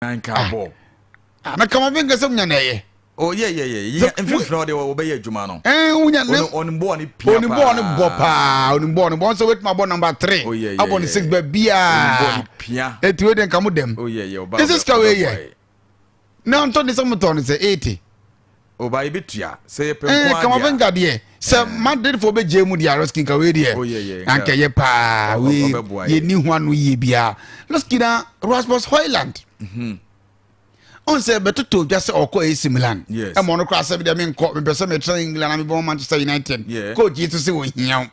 Cabo. Na kama venga se munya na ye. Oh yeah. In fact, no, they will obey Juma no. Unya ne. Onimbo pa. Onimbo so wait my born number 3. Oh yeah. Abon 6 be bia. Pia. Etu den kamu dem. Oh yeah. This is kawe ye. Na onto ni some ton say 80. Oba ibitua. Say penko kama venga de. Se Madrid for be jemu dia Loskin kawe de. Oh yeah. Anka ye pa we ye ni ho anu ye bia. Loskina Rasmus Højlund. On say better to just oko AC Milan. Yes. E mo no cross be me nko me pese me train England and me born Manchester United. Yeah. Coach you to say wo hiam.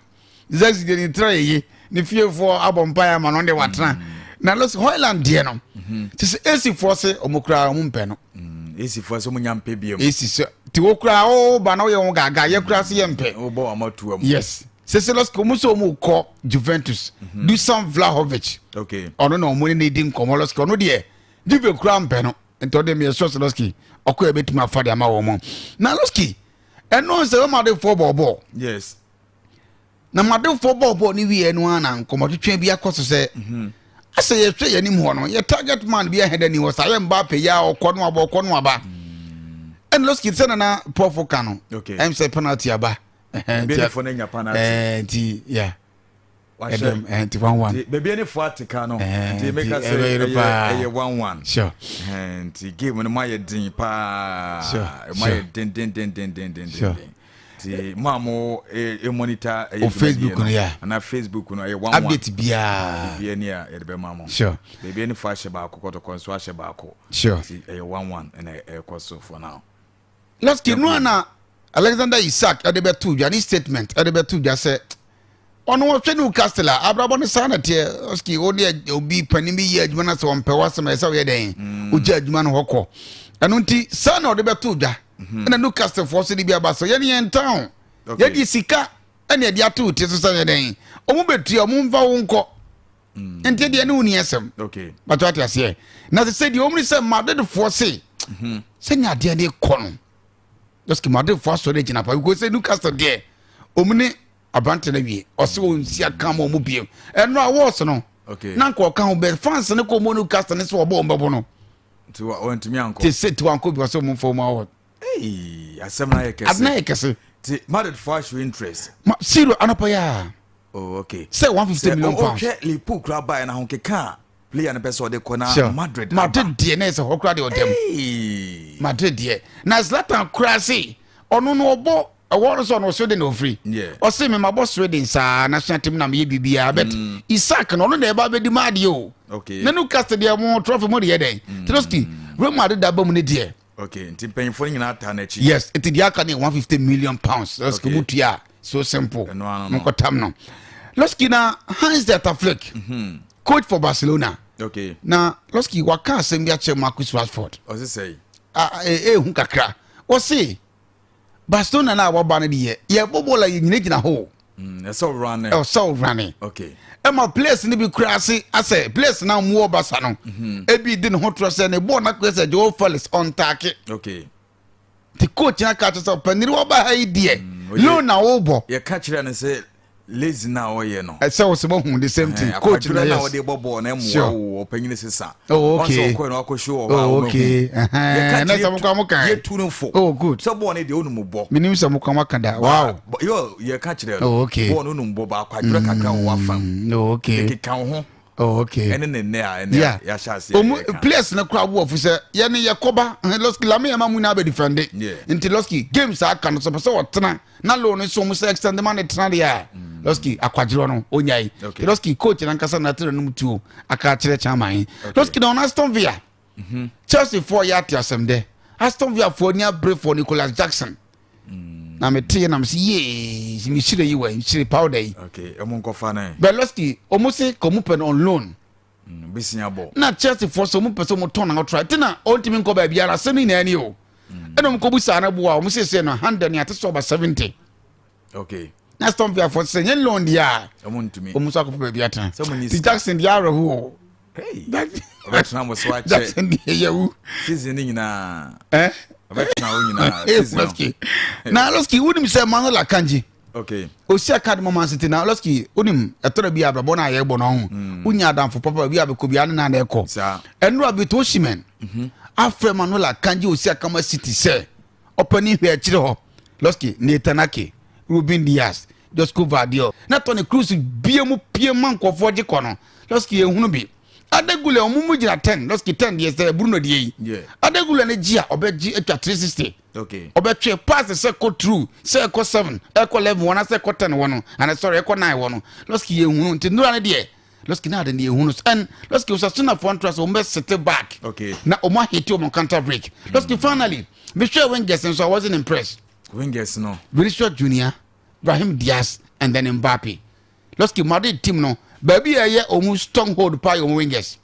Zax de ni try yi ni fie for abompire ma no de watra. Na los Højlund de no. Ti AC for say omokra omumpe no. AC for so munyampe biem. AC so ti okra o ba na wo ye wo gaga ye kra se ye mpe. Obo amatu am. Yes. Se los komuso mu ko Juventus. Dusan Vlahovic. Okay. Ono no mo ni di nkomo los ko no de. Juve kra mpe no. Ento dem ye so Loski okọ ebetima afade ama wo mo na Loski eno se o made fo bobo yes na made fo bobo ni wi enu ana nkomotwetwe bi akoso se ase ye hwe ye nim ho no ye target man bi aheda ni wo sa ye Mbappe ya okọ no aba en Loski se na profoka no okay em se penalty aba bi fo na nya penalty ti yeah Adam and 1-1 baby any for atika no they make us say 1-1 sure and the game no my din pa my din the mamo e monitor e Facebook no yeah na Facebook no 1-1 update bia bia ni a e be mamo sure baby any for ahye ba akoko to konso ahye ba akoko sure 1-1 and e koso for now let's get no na Alexander Isak adebetu jani statement adebetu ja say ono wo hwe Newcastle abrabo ne sanate oski oni obi panimi ye adwuma na so mpe wasema esa we den oji adwuma no hokọ eno nti sana ode beto dwa na Newcastle force di bia baso ye ne town ye di sika ene dia to ti so sa den omu betu omu mva wo nko enti de ne uni esem okay but what you say na se di omu se Madrid force se nya de ne kono oski Madrid force de gina pa go se Newcastle de omu ne abante na wie ose won sia kan mo biem eno awards no okay na nko kan be fans ne ko mo Newcastle ne so obo mbebo no ti won ti mi anko ti se ti wanko bi so mo form award asem na yekese adna yekese ti Madrid for show interest zero anapa ya okay say 150 million pounds okay Liverpool kra buy na honke kan player na person de kona Madrid de na se hokra de odem Madrid de na Zlatan kra se ono no obo award so no Sweden no free o say me mabo Sweden sa national team na me bibia bet Isak no na e ba be di mad yo okay na Newcastle de mo trophy mo de den Trotsky Real Madrid da ba mu ne de okay nti penfo nyina ata na chi yes it di aka ne 150 million pounds Trotsky mutua so simple nko tam no Trotsky na Hans Dieter Flick coach for Barcelona okay na Trotsky waka asem bia che Marcus Rashford o say hu kakra o say Barcelona na waba na die ye bobo la yina gina ho so running okay ma place ni bi krasi ase place na mu obasa no e bi di ne ho tro se ne ball na kwese Joe Felix on take okay the coach na catch so paniri oba ha die lo na wo bo ye catch na say lazy na oye no e se wo se bo hu the same thing coach na yes na wo ball na mu wo opanyini sesa okay so ko na ko show okay na sa mo kwa mo kan ye tunu fo good so ball na de onu mu bo minim sa mo kwa mo kan da wow yo ye catch there okay ball no mu bo ba akwadura kakra wo afam okay ke kan ho okay ene ne ya shase players na kwa wo fu se ye ne yakoba Loski lame ya mamu na be defend nti Loski games aka no so pese wotena na lo no so mu se extend man tena dia Loski akwadiro no onyai Loski coach na nkasa na tena no tu aka kire chaman Loski na Aston Villa Chelsea for ya ti asem de Aston Villa for nia brave for Nicholas Jackson na me tie na me si ye mi shire yi wa shire powder yi okay emo nko fa na Loski omo se komu pen on loan bisinya ball na Chelsea for so mu person mo ton na try tina ultimate ko ba biara se ni na ani o enom ko busa na buwa mo se no 100 ni ateso ba 70 okay na Aston Villa for se yen loan dia emo ntumi omo so akopɛ bia tan Jackson dia reho that na mo so ache Jackson dia yawu season ni nyina bet na o nyina season na Loski wonim se Manuel Akanji Okay. Osia card Man City now Loski unim etora bi abrabo na ye bo no ho. Unya adamfo papa bi abeko bi ane na na ekọ. Enro abito Oshimen. Afre Manola Kanji Osia Kama City say opening here chire ho. Loski Netanake, Ruben Diaz, Josco Vadio. Na Tony Cruz biemu pieman kwofo je kono. Loski ehunu bi. Adegule omumu jira 10, Loski 10 years Bruno die. Yeah. Adegule ne gia obeji etwa 360. Okay. Obetwe pass the circle through, circle 7, echo 11, one circle 10 one, and sorry, echo 9 one. Loski ehunu nti no ane die. Loski na de ne ehunu. And Loski usasuna for trust o mess set back. Okay. Na o ma hit o counter break. Loski finally, me sure when guessing so I wasn't impressed. Wingers no. Vinicius Junior, Brahim Diaz, and then Mbappe. Loski Madrid team no. Baby a year almost stronghold pie on wingers.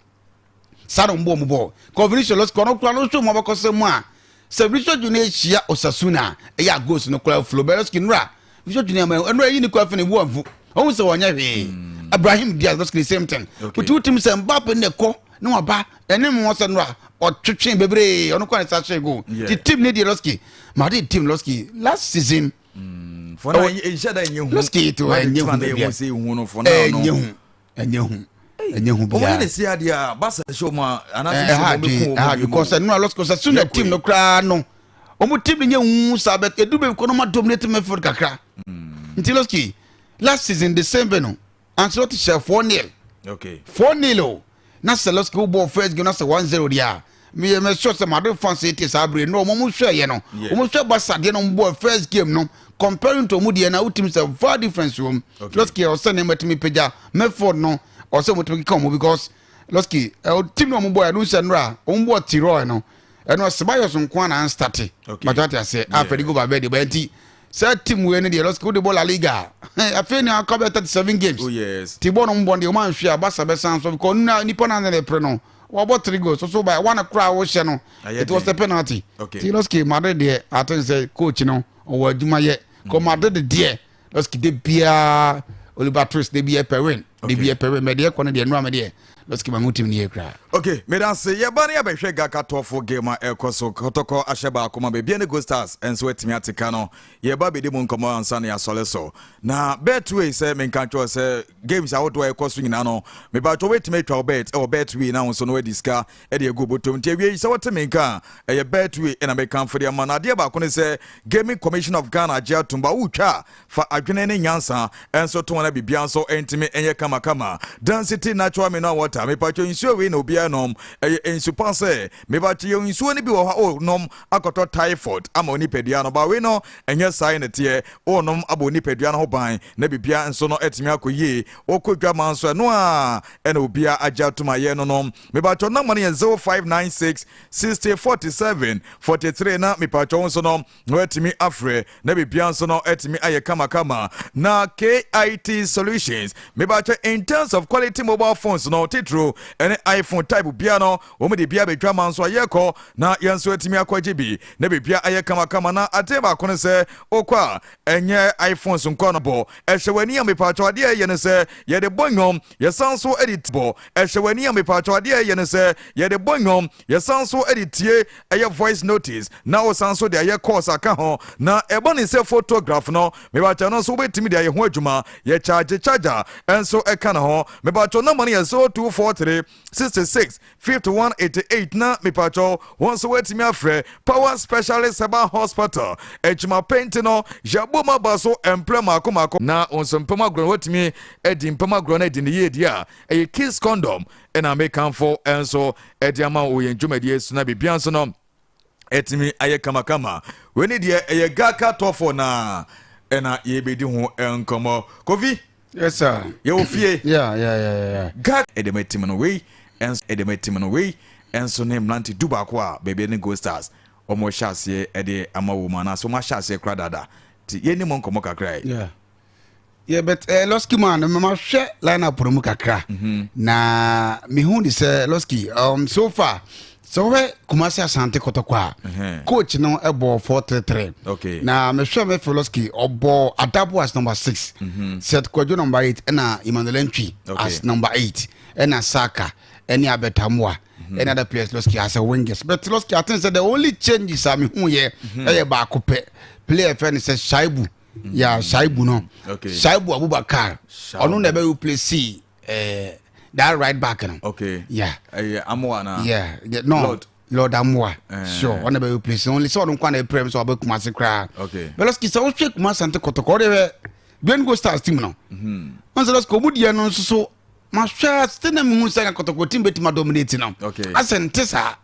Sadon bomb ball. Vinicius lost Kono Krano Mabako Moa. So Vinicius Junior Shia Osasuna, a ya goes no club flow. Bereskin Ra. Vinicius Junior and Ray in the coffin in one. Also on your Brahim Diaz, Loski the same thing. But two teams and Mbappe in the co. No about and then once and Ra or Chuchin Bebre on the corner such a go. The team need Loski. Madrid team Loski last season. For now, you said that you Loski to a new say one for now. And you be see idea basa show ma because no lost cause soon the team no cry no omo team nye hu sabet edu be ko no ma dominate me for kakra Ntiloski last season December no Ancelotti share 4-0 okay 4-0 na Seloski go ball first game na say 1-0 dia me sure say Madrid fans it is abre no omo hwɛ ye no omo hwɛ basa de no ball first game no comparing to Mudi na team say far difference room Loski o send him to me peja Medford no o say mo to come because Loski team no mo boy no say nra o mo Tiro no e no Sebayos nko na start but what I say after go back the anti say team we no the Loski the ball La Liga after na cover 37 games oh yes Tibo no mo de o man hwe abasa be san so because na nipo na na pre no we bought 3 goals so by one crowd wo hye no it was a penalty Loski Madrid there I think say coach no o aduma ye ko Madrid there Loski de bia Oliver Twist de bia perwin de bia perwin me de ko no de no am de Loski mangutim ni ekra okay me dan say ye ba na ye be hwe Gaka tofo game ekoso kotoko asheba akoma be bia ne go stars enso etimi atika no ye ba be de mu nkomo ansa na ya sole so na betway say me kan twa say games awodo ekoso nyina no me ba to wetimi twa bet e betway na won so no diska e de go botom tie wi say what me kan e ye betway e na me kan for de ma na de ba ko ne say gaming commission of Ghana Jia Tumba utwa fa adwene ne nyansa enso to na bibia so entimi enye kama kama density natural mineral water me pa cho insuo we na obia nom ensupa say me ba cho insuo ni bi wo ha o nom akoto typhoid ama oni pedua no ba we no enye sai ne tie o nom aba oni pedua no ho ban na bibia enso no etimi akoyie o kodwa manso no a ena obia agya tuma ye no nom me ba cho na mo ne 0596 6047 43 na me pa cho so no etimi afre na bibia enso no etimi aye kama kama na KIT Solutions me ba cho in terms of quality mobile phones no titro any iPhone type bia no o me de bia be dwa manso ayeko na yenso etimi akwaje bi na be bia aye kama kama na ateba kono se okwa enye iPhones nko no bo ehwewani am pa cho ade ye ne se ye de bonyom ye sanso edit bo ehwewani am pa cho ade ye ne se ye de bonyom ye sanso editie aye voice notice na o sanso de aye course aka ho na ebo ne se photograph no me ba cha no so betimi de aye ho adwuma ye charger enso eka na ho me ba cho na money ye 0243 66 5188 na me pa cho won so wetimi afre power specialist about hospital ejima paint no jaboma baso emplema akomako na onsompema gro wetimi edi mpema gro na edi ne ye dia e kiss condom and I make for enso edi ama oye njumadi esu na bibia nso no etimi aye kama kama we need ye Gaka tofo na ena ye bedi ho enkomo Kofi yes sir ye ofie yeah Gak edemetim no we enso edemetim no we enso ne mlanti duba kwa bebe ne go stars omo hyase ede ama wo mana so ma hyase kra dada ti ye ni mo nkomo kakra yeah but Loski man me ma hwe line up mu kakra na me hu di say Loski so far so we Kumasi Asante Kotoko coach no ebo 433 okay na me hwe me Loski obo Adabu as number 6 set Kwadwo number 8 na Emmanuel Ntwi as number 8 na Saka any Abetamwa any other players Loski as a wingers but Loski I think that the only changes am hu here e ba kope player friend says Shaibu ya Shaibu no okay Shaibu Abubakar onu na be replace that right back no okay yeah Amwa na yeah no Lord Amwa sure onu be replace only so onu kwa na prem so abekuma se kra okay Veloski so check kuma Asante Kotoko de Ben go stars team no once let's go mudi no so ma hwa still me hu say Kotoko team betima dominate no okay Asante sa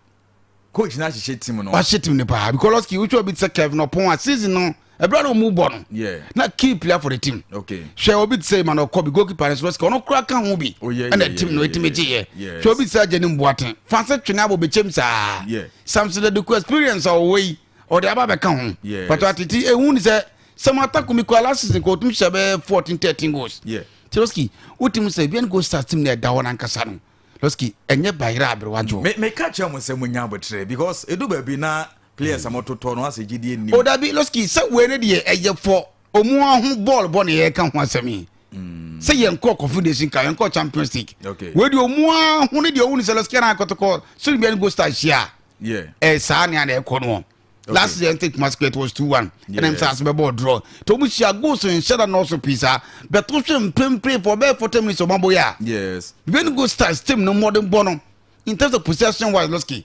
coach na she team no wa she team ne pa because Veloski which will be say Kevin upon a season no e bra no move on yeah na key player for the team okay she obi say man okobi goalkeeper Veloski ono kura kan ho bi and the team no etimeje ye she obi say Jenny Mboate fancy twene abo bechem sa Samson the experience away or the aba kan ho but atiti ehun ni say some attack mi ko last season ko tum shebe 14-13 goals yeah Veloski utim say bien go start team na da won ankasa no Veloski enye bayira abrewajo me catch am say munya botre because edu ba bi na players amototo no ase gidie ni o da bi Veloski say we ne de eye for omu ahu ball bon ye kan ho asemi say ye nko confederation ka ye nko Champions League okay we de omu ahu ne de owu ni Veloski na Kotoko so bien go start share yeah sa ne na e ko no last year take masquerade was 2-1 and I'm saying be ball draw to mu share goals in share no so pisa but to pray for be 40 minutes of mambo ya yes bien go start team no modern bono in terms of possession wise Veloski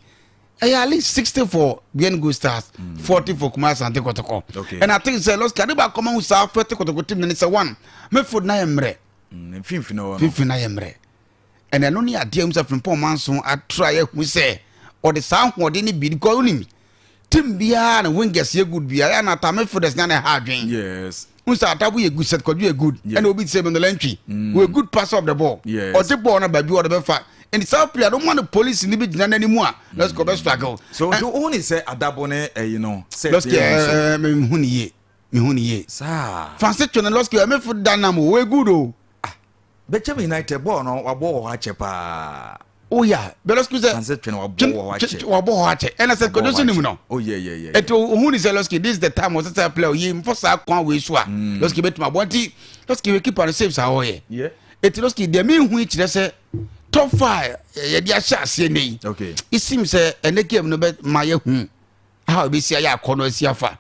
at least 60 for bien go stars 40 for Asante Kotoko okay and I think say Veloski adiba come on sa 40 Kotoko team ni say one me food na yemre finfi na yemre and eno ni ade am say from manso a try hu say or the sound hode ni bi ko unim team bia na wingers ye good bia na ta me food na ha adwen yes unsa atabu ye good set kodu ye good and obi say me lantry we good pass of the ball yes. or the ball na ba bi or the fa and the south player don't want the police ni bi gina na nimu a let's go best struggle so do only say adabo ne you know say let's get me huni ye sa fancy twene let's get me food dynamo we good o BECHEM United ball no wabo ho ache pa oh yeah but let's go say fancy twene wabo ho ache and I said kodo so nimu no oh yeah eto huni say let's get this is the time was say play ye for sa kwan we so a let's get betuma bonti let's get keep on save sa ho ye yeah eto let's get dem hu e kire say top 5 ye dia shase nei okay it seems ene game no be maye hu how be sia ya kono sia fa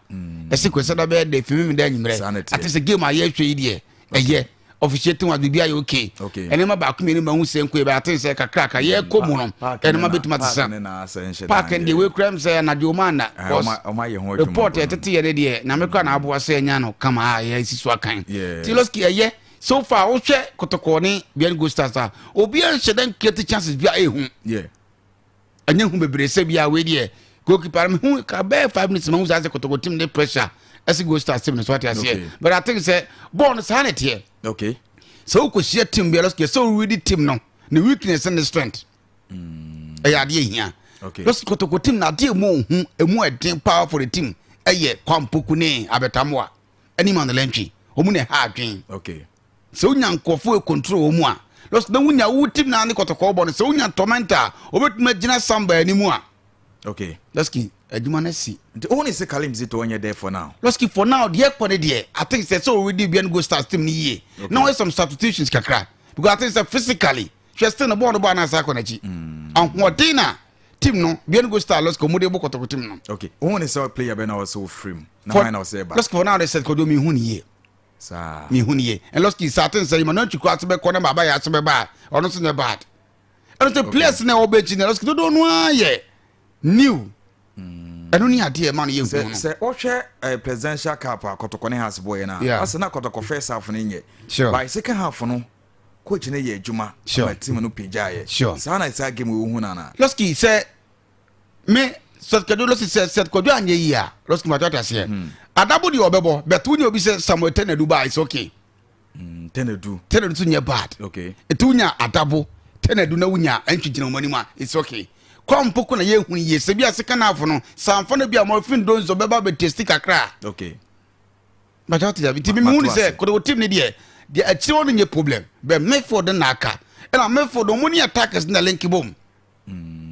ese kwese da be de fimi da nyimre ati se game aye hwe yi de eye officiating wa bibia ye okay ene ma ba ku mi ni ma hu se nko e ba ati se kakra ka ye komu no ene ma betuma tsa park and the way crime say na de omanda report etete ye de na me kwa na abo ase nya no kama ye sisu akan Veloski eye so far o hwe Kotoko ni bien go stars obi an shedan create chances bia ehun yeah anya hu bebre se bia we de goalkeeper me hu ka be 5 minutes ma hu say Kotoko team the pressure as go stars team so what I say but I think say born sanity here okay so ko share team bia Veloski so really team no the weakness and the strength ya de hia okay Veloski Kotoko team na de mu hu emu eden power for the team eye kwampoku ne abetamoa any man the lentry omu ne ha adwen okay so unya nkofo e control omu a los na unya wu team na ne Kotoko bo no so unya tormenta obetuma gina samba animu a okay Veloski aduma na si the only say Kalim Zito onye there for now Veloski for now the ekpone there I think say so already bien go start team ni ye now some substitutions kakra because I think say physically she still no ball no ball na sa konachi anhodina team no bien go start Veloski mo de bo Kotoko team no okay only say player be na also frame na why na say ba Veloski for now they said kodo mi hu ni ye sa mi hu ni ye and Veloski certain say man no chukwu asebe ko na baba ya asebe ba ono so ne bad and the players na obechi na Veloski do no aye new eno ni ade man ye hu no say o hwe presidential cup Kotoko ne has boy na asena Kotoko first half no nye by second half no coach ne ye adwuma ma team no pija ye sa na isa game we hu na na Veloski say me Veloski Veloski kodo anye yi a Veloski matata say adabo di obebo betu nya obi say Samuel Tenedu ba is okay Tenedu to nya bad okay etunya adabo Tenedu na wunya antwigina omani ma it's okay kwampoku na ye hu ye se bia seka na afo no samfo na bia mo fin donzo beba be testi kakra okay but what is it me hu say kodo team ni de achiro no nye problem be Mayford na aka na Mayford omoni attackers na link bom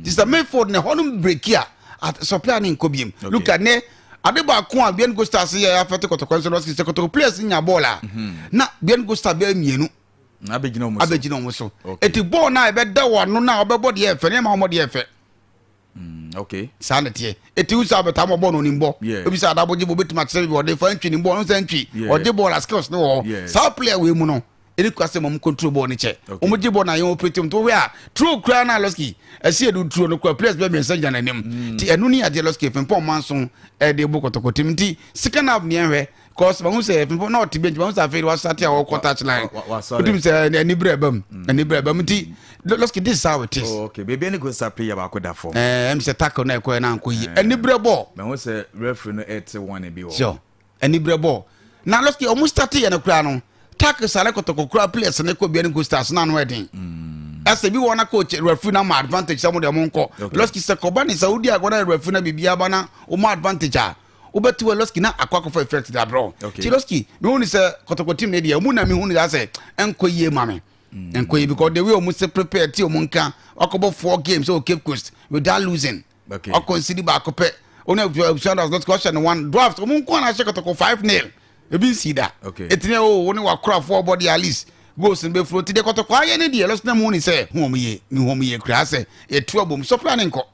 this is Mayford na honum break here at supply ni nkobiem look at ne adeba ko a bien go stars ya afete Kotoko so Veloski se Kotoko players nya ball a na bien go star be mienu na abegina omo so eti ball na e be da wo no na obebo de efe ne ma omo de efe Okay. Sanity. It is about time born on him. Yeah. If you say double jibble bit much, or they find in born century, or Yeah. jibble as skills no. Yes. So player we mono. It was some control born each. Omujibo na yon pretty to where true crana loski. I see a do true no place by me send an name. Ti enuni a jealousy from Pom Manson, a de book of Timothy. Second up near cause one say not to be once I feel was sat or touch line. What say any brebum, any brebum. Let's get this how it is. Okay, baby, any good play about that for. Mr. Taco na ko na ko yi. Any brebo. But what's a referee no 81 be. So, any brebo. Now let's get almost 30 and a crown. Taco Salako to crowd players and ko be any good stars non wedding. As a be one coach referee na advantage some of the monko. Let's get Sakobani Saudi agona referee na bibia bana o ma advantage a. Obetu Loski na akwako for effect that bro. Chiloski, me woni say Kotoko team na dia mu na me hu na say enko yie mame. Enko yie because the way almost prepare ti omunka akobo 4 games o Cape Coast without losing. Okay. O consider ba akope. Oni Sanders not question one draft omunko na she Kotoko 5-0. You be see that. Okay. Etine o oni wa craft for body at least. Goes and be float the Kotoko aye ne dia Loski na mu ni say hu ye kra say e tuabom so planning ko.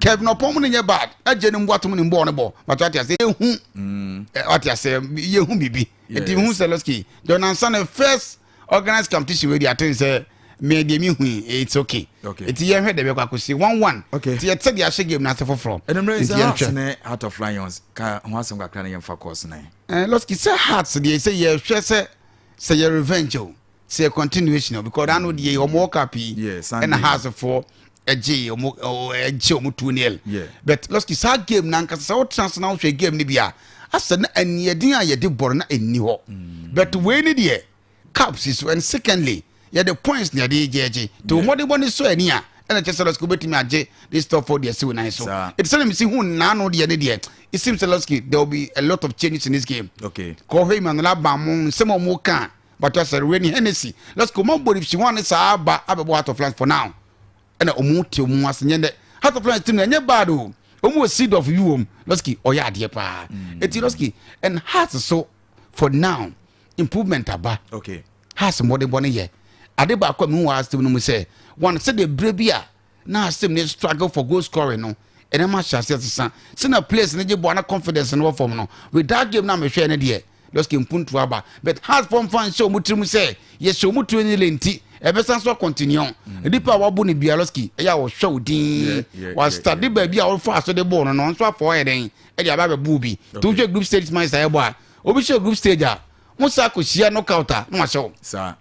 Kevin upon me bad. I genuine what in born about. But what I say, what I say, you whom be. It is who Seloski. Don't answer the first organized competition where the attorney say, maybe me, it's okay. Okay. It's here head the could see 1-1. Okay. See, I said the Ashe game nothing from. And I'm ready to Heart of Lions. Once I'm going for course. Loski say hearts, they say, yeah, say your revenge. Say a continuation because I know the more copy. Yes, and a house for. A J or a J 2-0. Yeah. But Loski sa game nanka sa o chance na o game ni bia. Asa na anye din a ye de bor na eni ho. But we ni de caps is and secondly, ye the points near the JJ. To what the one so eni a. And I just Loski betimi age this stuff for the so nice so. It's telling me see who na no de ne de. It seems Loski there will be a lot of changes in this game. Okay. Ko him and la ba mo some mo kan. But just a rainy Hennessy. Let's go mo if she want sa ba abebo out of France for now. And omuti omuase nyende hat of team na nye bad o omu seed of you Loski oya ade pa eti Loski and has so for now improvement aba okay has more than 1 year ade ba kwa me was team no say one say the brebia na team ne struggle for goal scoring no and ma chance san say na place ne je bo na confidence no form no with that game na me hwe ne de Loski mpuntu aba but has form fan show mutrim say yes show mutu ni lenti ebesan so continue dipa wabu ni bialoski eya wo show din was study baby a wo fa so the ball no so for eden e dia ba be bubi to je group stage man say bo a obi show group stage a musa ko hia knockout a no show sir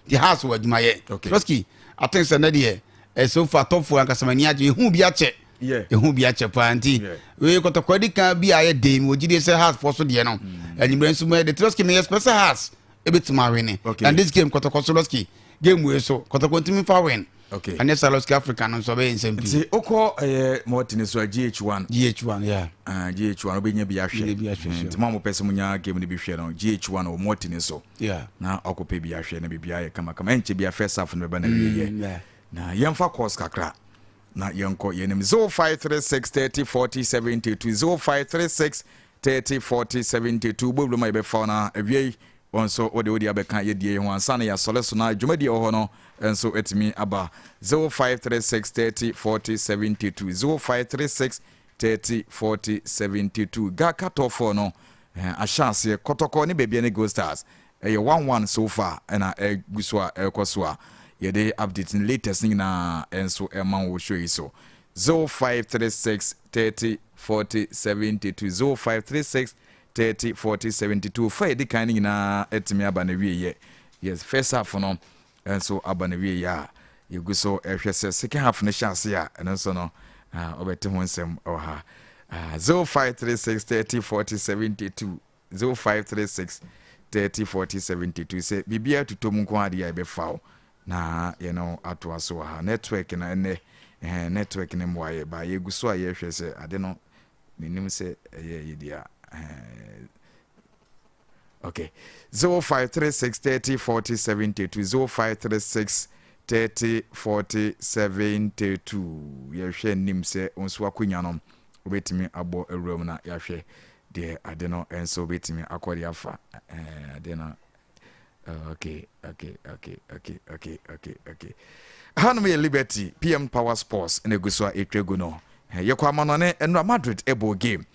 the house wa jumaye Loski I think say na de so far top for ankasamani age hu bi ache ehu bi ache panti we ko to kwadi kan bi aye dem wo gide say house for so de no anyimre nso me the Loski me special house e betima win and this game ko to Loski game we so Kotoko ntimi fa win okay and yes Loski Africa no so be nsem see oko Martin so GH1 yeah GH1 obenya bi ahwe ntima mo pese munya game ni bi hwe no GH1 o Martin so yeah na okope bi ahwe na bibia ye kama enche bi first half no be na wiye na yemfa course kakra na yenko yenim 0536 30 40 72 0536 30 40 72 boblo ma be fa na awie onso odi abeka ye die ho ansa na ya sole so na dwumadi ho no enso etimi aba 0536 30 40 72 0536 30 40 72 ga katofo no ahyanse Kotoko ne bebia ne Gold Stars 1-1 so far na guswa ekoswa ye dey update in latest na enso man wo show so 0536 30 40 72 0536 30 40 72 fa di kan nyina etimi aba na wiye yes first half no enso aba na wiye ya yeguso ehwese second half no chance ya enso no obete ho nsem oha 0536 30 40 72 0536 30 40 72 say bibia tutom nko ade ya be fawo na you know ato aso ha network na ene network ne mwaye ba yeguso a yehwese ade no minim se ye dia okay 0536 30 40 72 0536 30 40 72 yehwe nim se onso akonya no obetimi abo ewuram na yahwe de ade no enso obetimi akodi afa ade no Okay. Hanum ye Liberty PM Power Sports in Eguswa Etregu no. Yekwa manone enra Madrid ebo game.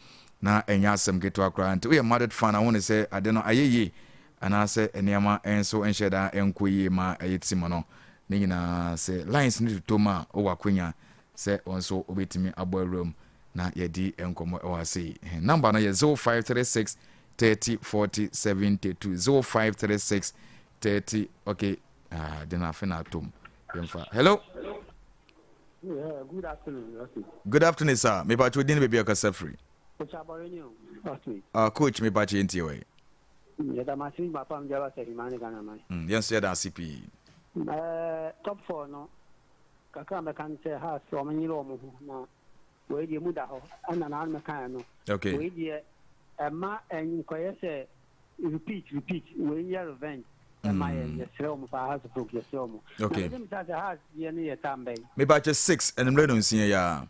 Na enya asem geto akra nti we Madrid fan I want to say I don't know ayeye and I say eniama enso enhyeda enkoyi ma ayetim no. Ne nyina say lines need to ma o wakwenya say onso obetimi abo room na yedi enkomo e wase. Number no ye 0536 30 40 72 0536 30 okay then I feel at home. Hello. Yeah, good afternoon. Good afternoon, sir. Me bachi odin be akasa free. Coach me bachi enti we. Yeah, that machine my farm Java say man Ghana man. Yes, yeah, that CP. Top 4 no. Kaka me kan say ha so many ro mo na we di mu da ho ana na me kan no. Okay. We di ma en koye say repeat we year revenge. Okay. Me bache 6 and mle no nsia ya.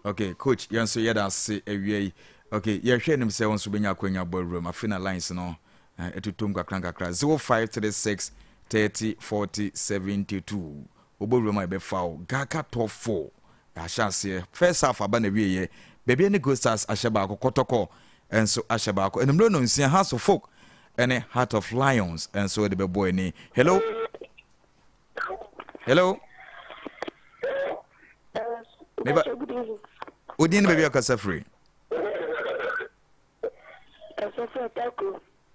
Okay, coach, you answer yeah that say ewie. Okay, you hwe nim say won so benya kwanya ballroom afina lines no. Etutum kakranka 0536 30 40 72. Oborum be foul. Gaka top 4. Ahase first half aba na wieye. Baby any go stars asheba kotoko enso asheba ko enmle no nsia House of Folk and a Heart of Lions and so the boy ni. Hello. Maybe Udin baby akasa free.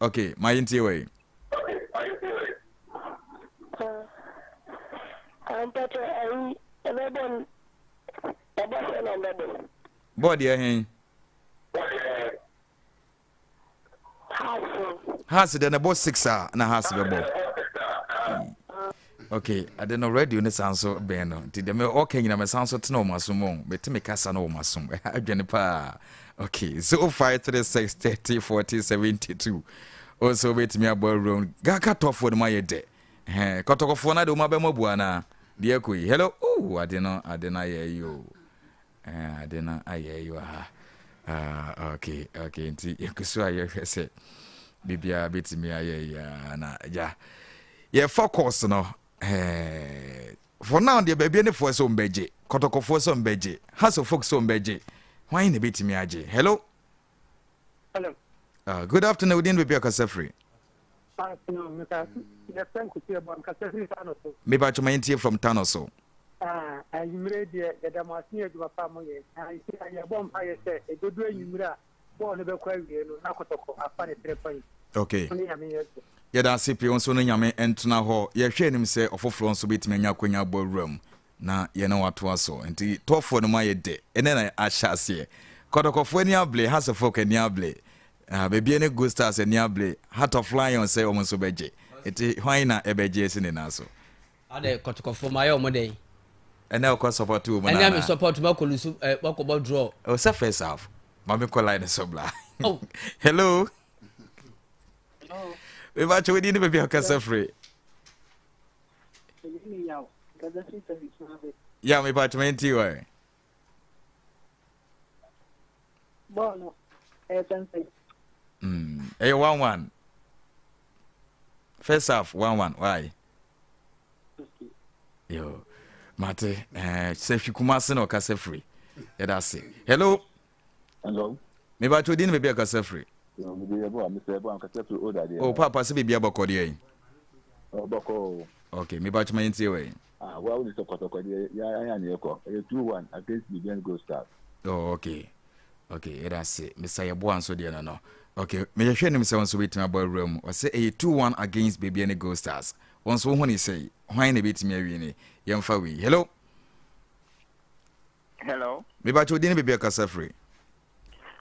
Okay, my inti way. Body hen. Has then about 6 na has be bo. Okay, I don't know radio ne sound so ben no. Did me okay nyina me sound so tena masum. Beti me kasa na masum. Adwene pa. Okay, 0536 30 40 72. Also beti me abo room. Gaka tofo de my de. Kotokofo na de uma be mabua na. De akoi. Hello. Oh, adena ye you. Adena aye you okay, nti yekusu aye hwese. Bibia betimi aye ya na ja. Ye focus no. For now the baby any for so mbeje. Kotokofo so mbeje. House of Folk so mbeje. Why ne betimi aje? Hello. Good afternoon, Udin baby akasa free. Afternoon, Mr. Yes, thank you for akasa free Tanoso. Me ba chuma intie from Tanoso. I'm ready that I'm asking you to family. I see I bomb I say a good way you born a query na Kotoko after 3 points. Okay. Yeah, that CP on so nyame entna ho. Ye hwe nim say ofofro nso betime nya kwanya ballroom na ye na wato aso. Enti tofo no ma ye de. Ene na ahase. Kotokofo ani able, House of Folk ani able. Baby any good stars ani able. Heart of Lion say o so beje. Enti hwan na ebeje ese ne na so. Ade Kotokofo ma ye o modern. And now cause support you. And I'm support Makolusu Wakobo draw. Oh, so first half. Mami call line so bla. Oh. Hello. Hello. We watch we didn't be akasa free. Yeah, me batch me nti we. Bono. ASANTE. 1-1. First half 1-1. Why? Yo. Mate, say Kumasi no kasa free. Yeah, that's it. Hello. Me ba to din be be kasa free. Oh, papa se be be aboko dey. Boko. Okay, me ba to my ntie we. Well, we support Kotoko. Yeah, 2-1 against the Gen Go Stars. Oh, okay. Okay, yeah, that's it. Mr. Yabo so dey no. Okay, me hwe nim se won so betimi abo room. O say 2-1 against Baby and Go Stars. Won so ho ni say, hwan na betimi awi ni. Yemfa we. Hello. Me ba cho din be kasa free.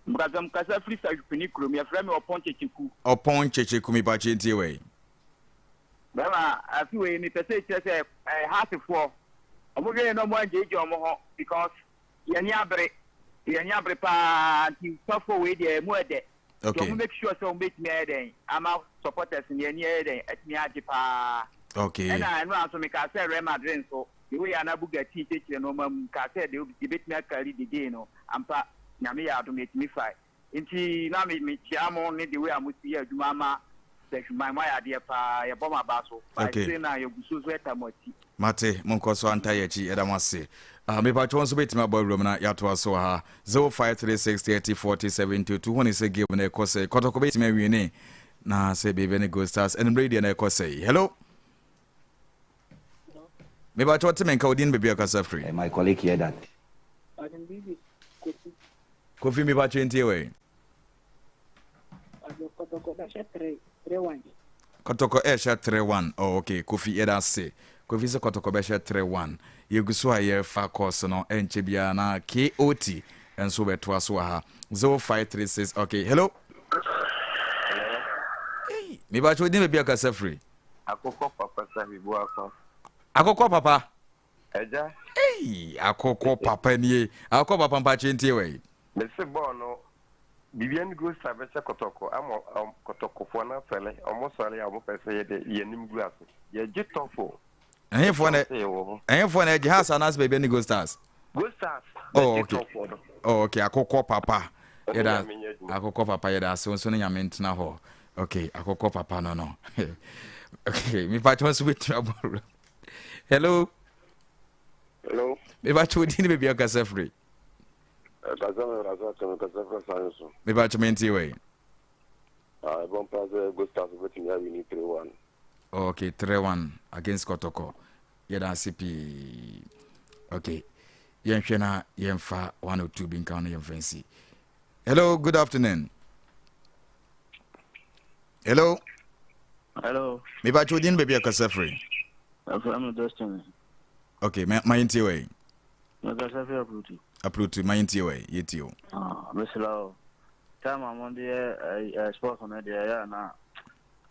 Mbazam kasa free sa jupini krom ya frame opon checheku. Opon checheku me ba che ntie we. Baba afi we ni pese che half for. Omoge no mo anje omo ho because yeni abre pa ti suffer we dey mo ede. Okay. So make sure so make me eden. Ama supporters ni eni eden et me aje pa. Okay. And I know so make I say Real Madrid so the way I na buga teach no mam ka say they bet me carry the day no ampa nyame ya to make me fight. Inti na me chiamo ni the way I must see aduma ma my idea pa ya bomba baso. Okay. Say na yeguso so etamoti. Mate monko so antayechi edamase. Me pa chon so betima boy room na yato so ha 0536304072 when say game na ekose kotoko betima wini na say baby ne go stars and radio na ekose. Hello. Me ba chon temen ka odin baby akasa free. My colleague here that. Kofi me ba chon tie we. Kotoko Esha 31. Oh, okay. Kofi Eda say. Kofi se Kotoko Besha 31. Yegusu aye fa course no enche bia na KOT enso beto aso ha 0536. Okay. Hello. Hey, me ba chodi me bia kasa free. Akoko papa sabi bo akọ. Akoko papa. Eja. Hey, akoko papa ni. Akoko papa mpa chentie we. Me se bo no Bibian go service kotoko amo kotoko fo na fele omo sori amo pese ye de ye nim glass ye jitofo Ehfo na jihas anas baby ni go stars. Go stars. Oh okay. Oh okay, akoko papa. Yeda akoko papa yeda so no nyame ntena ho. Okay, akoko papa no. Okay, me pa chon so with trouble. Hello. Hello. Me ba chodi ni baby akasa free. Me ba chomenti we. Bon prazer go stars with me we 3-1. Okay, 3-1 against Kotoko. Yeda CP. Okay. Yenhwena yemfa 102 binka no yemfancy. Hello, good afternoon. Hello. Hello. Me ba chodin baby akasa free. I'm Dustin. Okay, my intiwe. My kasa free approach. Approach my intiwe yetio. Mesela time I'm on the sport on the na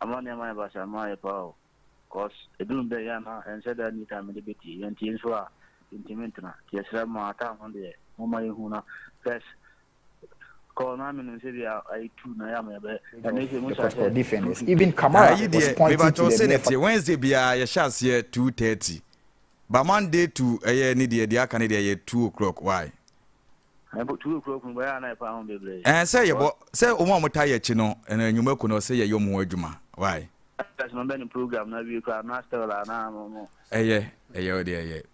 I'm on my basha my power. Cause I don't be yana and said that anytime in the BT and teams were intimate na. Yes, my time on the Mama Huna first. Call me and say I too na ya me and if you for defenders even Kamara was pointing to the Wednesday bia ya chance here 2:30. But Monday to need the aka dey 2 o'clock. Why? About 2 o'clock when I found the place. And say you say Omo Mutaye Chino and you no say your adwuma. Why? That's not been program na we can master la na mo. Yeah,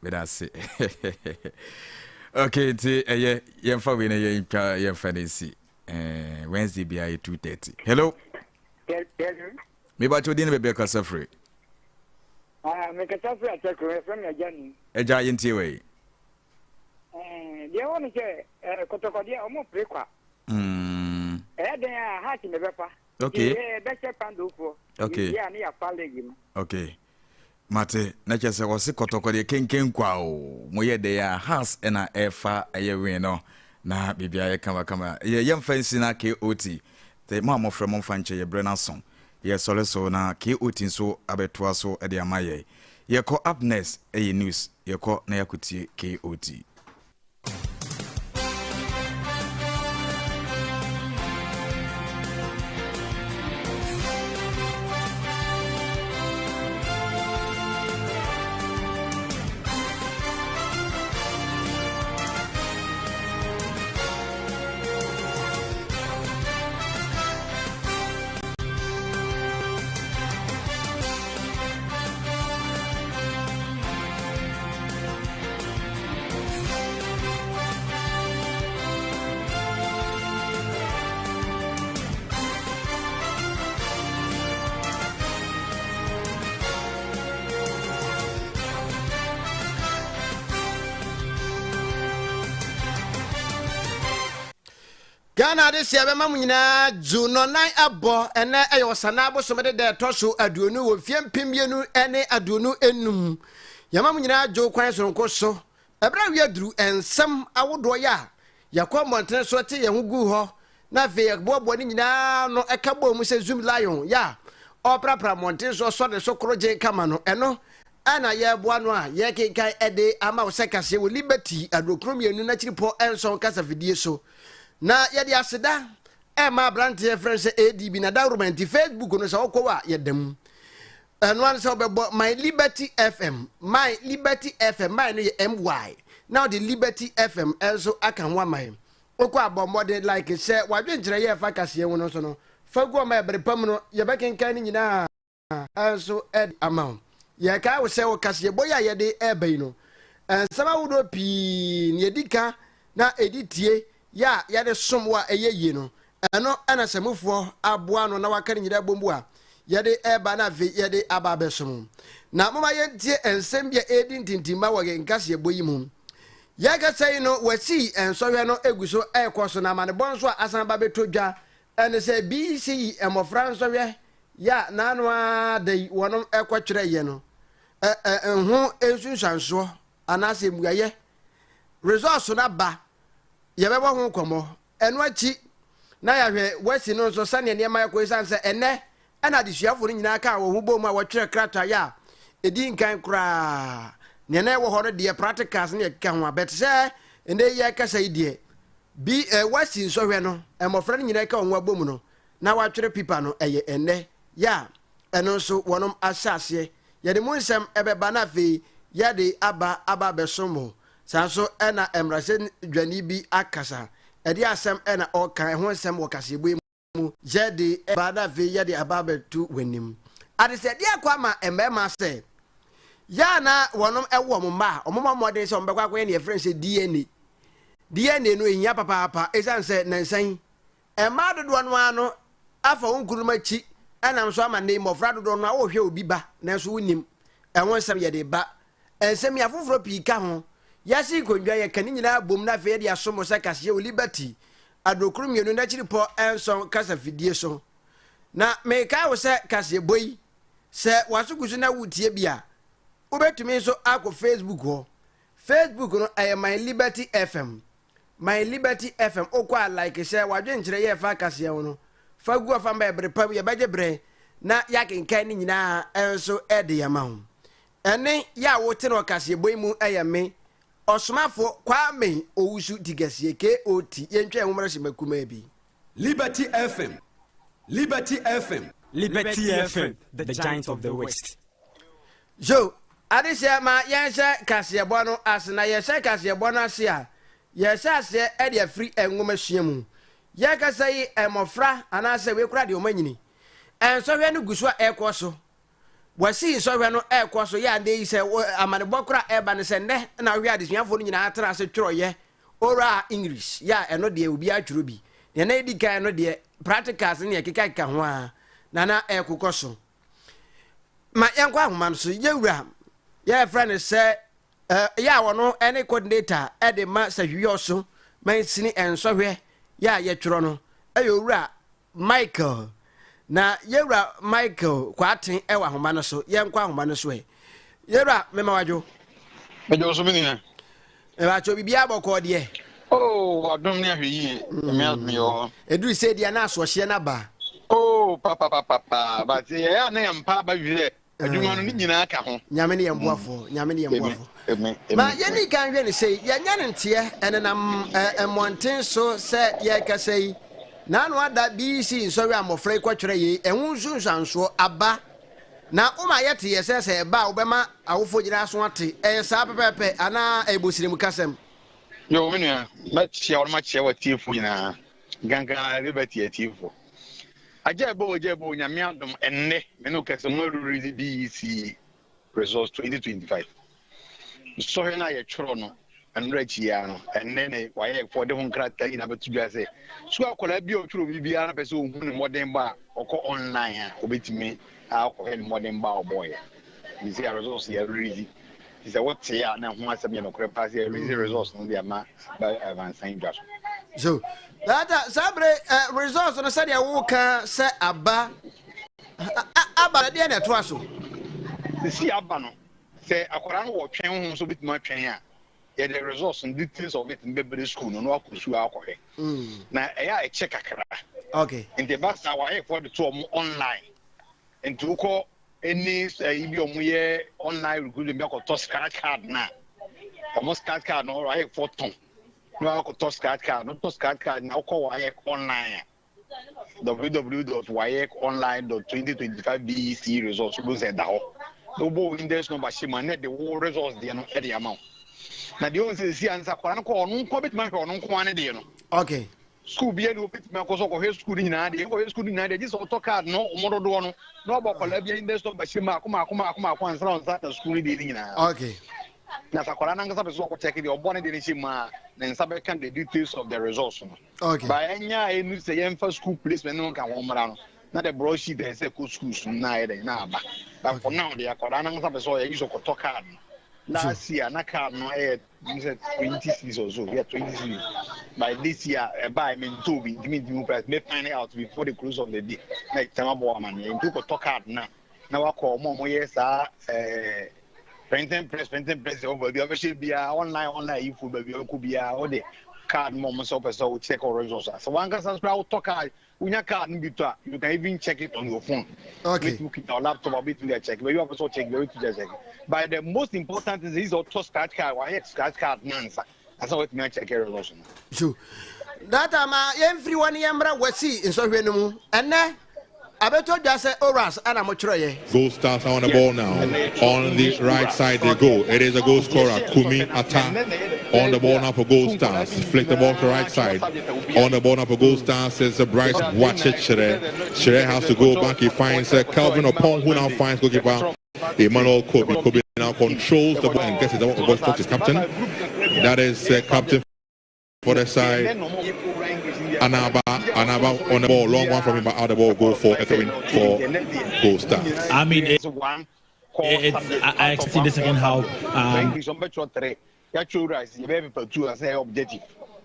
but that's it. Okay, yemfa we na yemfa na si. Wednesday bia 2:30. Hello. Yes. Me ba chodin be kasa free. Me kasa free attack from your journey. Eja yenti we. They want to say Kotoko dia omo prekwa. Then ha ti me bepa. Okay. Beche pando for. Okay. Yeah, ni ya palegi. Okay. Mate, na chese wose Kotoko de kenken kwa o. Moye de ya has na efa ayewe no. Na bibia ye kama. Ye yemfansi na KOT. Te mama frem mfanche ye brena son. Ye sole so na KOT so abetoa so e de amaye. Ye ko up next e news. Ye ko na yakutie KOT. Ghana this year be nyina Juno 9 abo ene ayo sanabo so mede de toso aduonu wo fiem pemienu ene aduonu enum yama nyina jo kwan so nko so ebra wi aduru ensem awodo ya yakọ montene so te ye hugu ho na fe bobo ni nyina no ekabo mu se zoom lion ya oprapra montene so de so kroje kama no eno ana ye boa no a ye kenkan ede ama wo sekase wo liberty adokromienu na chiripo enso kasa fidie so na yedi aseda ma brante friends ADB na document Facebook no so okwa yedem eno an so bebo my liberty FM my no ye MY now the liberty FM also akan wa my okwa abomode like say wadwe nkire ye fa kase ye no so no fagu ma brepam no ye bekenkan ni nyina anso ed amount ye ka wo se wo kase boya ye de ebei no ensama wo do pi ne edika na editie ya de som wa eyeye no eno ana semufo aboa no na wakare nyina bombu a ye de eba na ve ye de aba besom na mama ye tie ensem bia edi ntintimba wo ge nkase boyi mu ye ga sei no wasi ensohwe no eguso ekoso na mane bonso asan ba betodwa ene se BC emofra nsohwe ya nanu adai wonom ekotwere ye no ho ensunsanso anase muaye resource na ba ye bebo ho komo eno achi na ya hwe wasi no so sane ne ma yakọ isanse ene ana disuafo nyina ka wo hubo mu a wotwere krata ya edi nkan kura ne na wo hore de practicals ne ka ho abet se ende ye kasa idie bi wasi nsohwe no emofra nyina ka wo abom no na watwere pipa no eye ene ya eno so wonom asase ye de munsem ebeba na fe ye de aba besomo sanso ena emrase dwani bi akasa edi asem ena okan ho nsem wokase bu mu je de eba na fe ye de aba betu wenim ade se de akwa ma emema se ya na wonom ewo mo ma omoma modern se ombekwa akwa ne friend se DNA no ehia papa esanse nansan ema dodo no ano afa wonkurumachi enam so ama ne mofra dodo no a wo hwe obi ba nanso wonim enwo nsem ye de ba ensem ya foforo pi ka ho yasi kondwa ye kan nyina bom na fe de asomo se kase o liberty adokuru mienu na chiri po enson kasa fidie so na me ka wo se kase boyi se wasugusu na wutie bia ubetumi so akọ Facebook ho Facebook no my Liberty FM my Liberty FM okwa like share wadwe nkyere ye fa kase ho no fagu afa mba ebrepam ye beje bre na yakenkan ni nyina enso ede yama ho ene ya wote no kase boy mu ayame osomafo kwa me owusu digase ke oti yentwe enwomre se makuma bi Liberty FM Liberty FM Liberty FM the giant of the west. Jo adise ma yense kase bo no asena yense kase bo no ase a yense ase ede free enwoma suamu ye kasa yi emofra anase we kura de omanyini ensohwe no guso ekoso wasi ensohwe no ekoso ya de se amane bokura eba ne se ne na hwe adesuafo no nyina atra se tworoye ora English ya eno de obi atworo bi ne na edika no de practicals ne ekeka ho a na ekokoso ma yankwa ahoma no so yewura ya friend se ya wono any coordinator e de ma sahwiyo so man sini ensohwe ya yetworo no ayowura Michael na yewura Michael kwaten e wa homa no so yankwa ahoma no so yewura mema wajo mejo so menina e ba cho bibia boko de oh adom ne ahwe me yo eduru se dia na so hye na ba oh papa but ya na yampa ba wi adwuma no nyina aka ho nyame ne yemboafo ma yeni kan hwe ne sei yanya ne ntie enenam emonten so se ye kasei na no ada BC nsowe amofra kwatwere ye enwunsunsanso aba na uma yete yesese ba obema awofo gira so ate sa pepepe ana ebosire mu kasem yo menua ma chia wa tiefo nyina ganga Liberty atiefo ajebo nyame adom enne me no kase mo ruri BC results 2025 so he na ye tworo no enra chia no enne ne waye for de honkrata ina betudwa se so akola bi o tworo bibia na pese ohun ne modern ba oko online a obetimi akọ he modern ba boy you see results ye ruri is a what ya na ho asem ye no kore pass ye results no dia ma ba advance industry so that sabre results no said ya wo ka se aba de na to aso si aba no se akora no wo twen ho so bitima twen a ye the results and details of it in baby school no akosu akọhe na eya e check akara okay in the back now I for the two online and to call any ibi omuye online recruitment be ko card na almost card no right for ton no ko toss card no toss card na ko waye online www.wayekonline.2025 results go say that no bo index number shima net the whole results there no e the amount na the only see answer kwa no ko no ko bit man ko no ko ane de no okay school be any bit me ko so ko school ni na de ko school ni na de just auto card no omodo do no no ba ko la bi in the store ba shi ma kuma answer on that school ni de ni na okay na sakwara na ngasa be so ko check the obone de ni shi ma na nsabe can the details of the results no okay ba enya enu say yem for school placement no kan won mara no na the broadsheet dey say ko schools na ede na aba but for now the akwara na ngasa be so use ko to card last year na card no 26 or so 26 by this year by me to be price may find out before the close of the day like time about man you go to card na wa call mo yes printing press over the official be online info be could be all the card mo so person will check all results so one can subscribe to card unya card you can even check it on your phone okay you keep your laptop or bit to check but you also check very to check but the most important thing is auto scratch card why scratch card answer that's what me check your results sure that everyone yamra wasi in so hwenu and Abeto just say Oras and Amotroye. Goal Stars on the ball now. On the right side they go. It is a goal scorer. Kumi Atta on the ball now for Goal Stars. Flick the ball to the right side. On the ball now for Goal Stars is Bryce. Watch it, Shere. Shere has to go back. He finds Calvin Opong, who now finds goalkeeper Emmanuel Kobe. Kobe now controls the ball and gets it out of his captain. That is captain for the side. Anaba on the ball, long one from him, but out the ball go for a win for Goal Stars. I mean, I see the second half.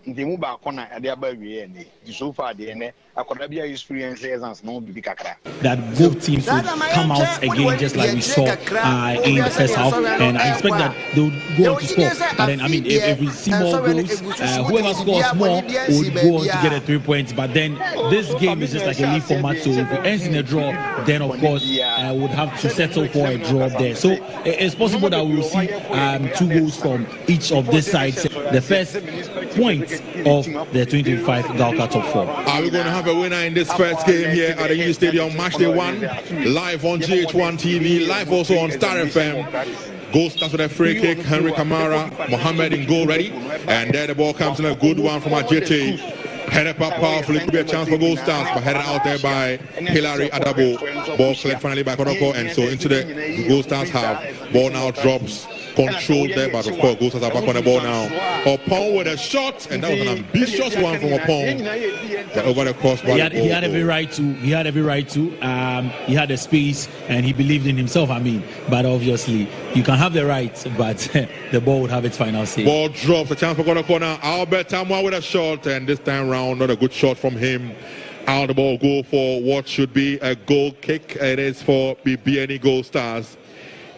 The move back on at the Abbey and so far the end. I could have experiences and no big crack. That both teams would come out again just like we saw in the first half, and I expect that they would go on to score. But then, I mean, if we see more goals, whoever scores more would go on to get a 3 points. But then this game is just like a league format, so if it ends in a draw, then of course would have to settle for a draw there. So it's possible that we will see 2 goals from each of these sides. The first point of the 2025 Galka Top 4. Are we going to have a winner in this first game here at the Uni Stadium Match Day 1? Live on GH1 TV, live also on Star FM. Goal Stars with a free kick. Henry Kamara, Mohammed in goal ready. And there the ball comes in a good one from Ajete. Headed up powerfully, could be a chance for Goal Stars, but headed out there by Hilary Adabo. Ball cleared finally by Kotoko, and so into the Goal Stars half. Ball now drops. Controlled there, but of course, Goal Stars are back on the ball now. Opong with a shot, and that was an ambitious one from Opong. But over the crossbar. He had every right to. He had every right to. He had the space, and he believed in himself. I mean, but obviously, you can have the right, but the ball would have its final say. Ball drops, a chance for corner. Albert Tamwa with a shot, and this time round, not a good shot from him. Out the ball, go for what should be a goal kick. It is for BBNE Goal Stars.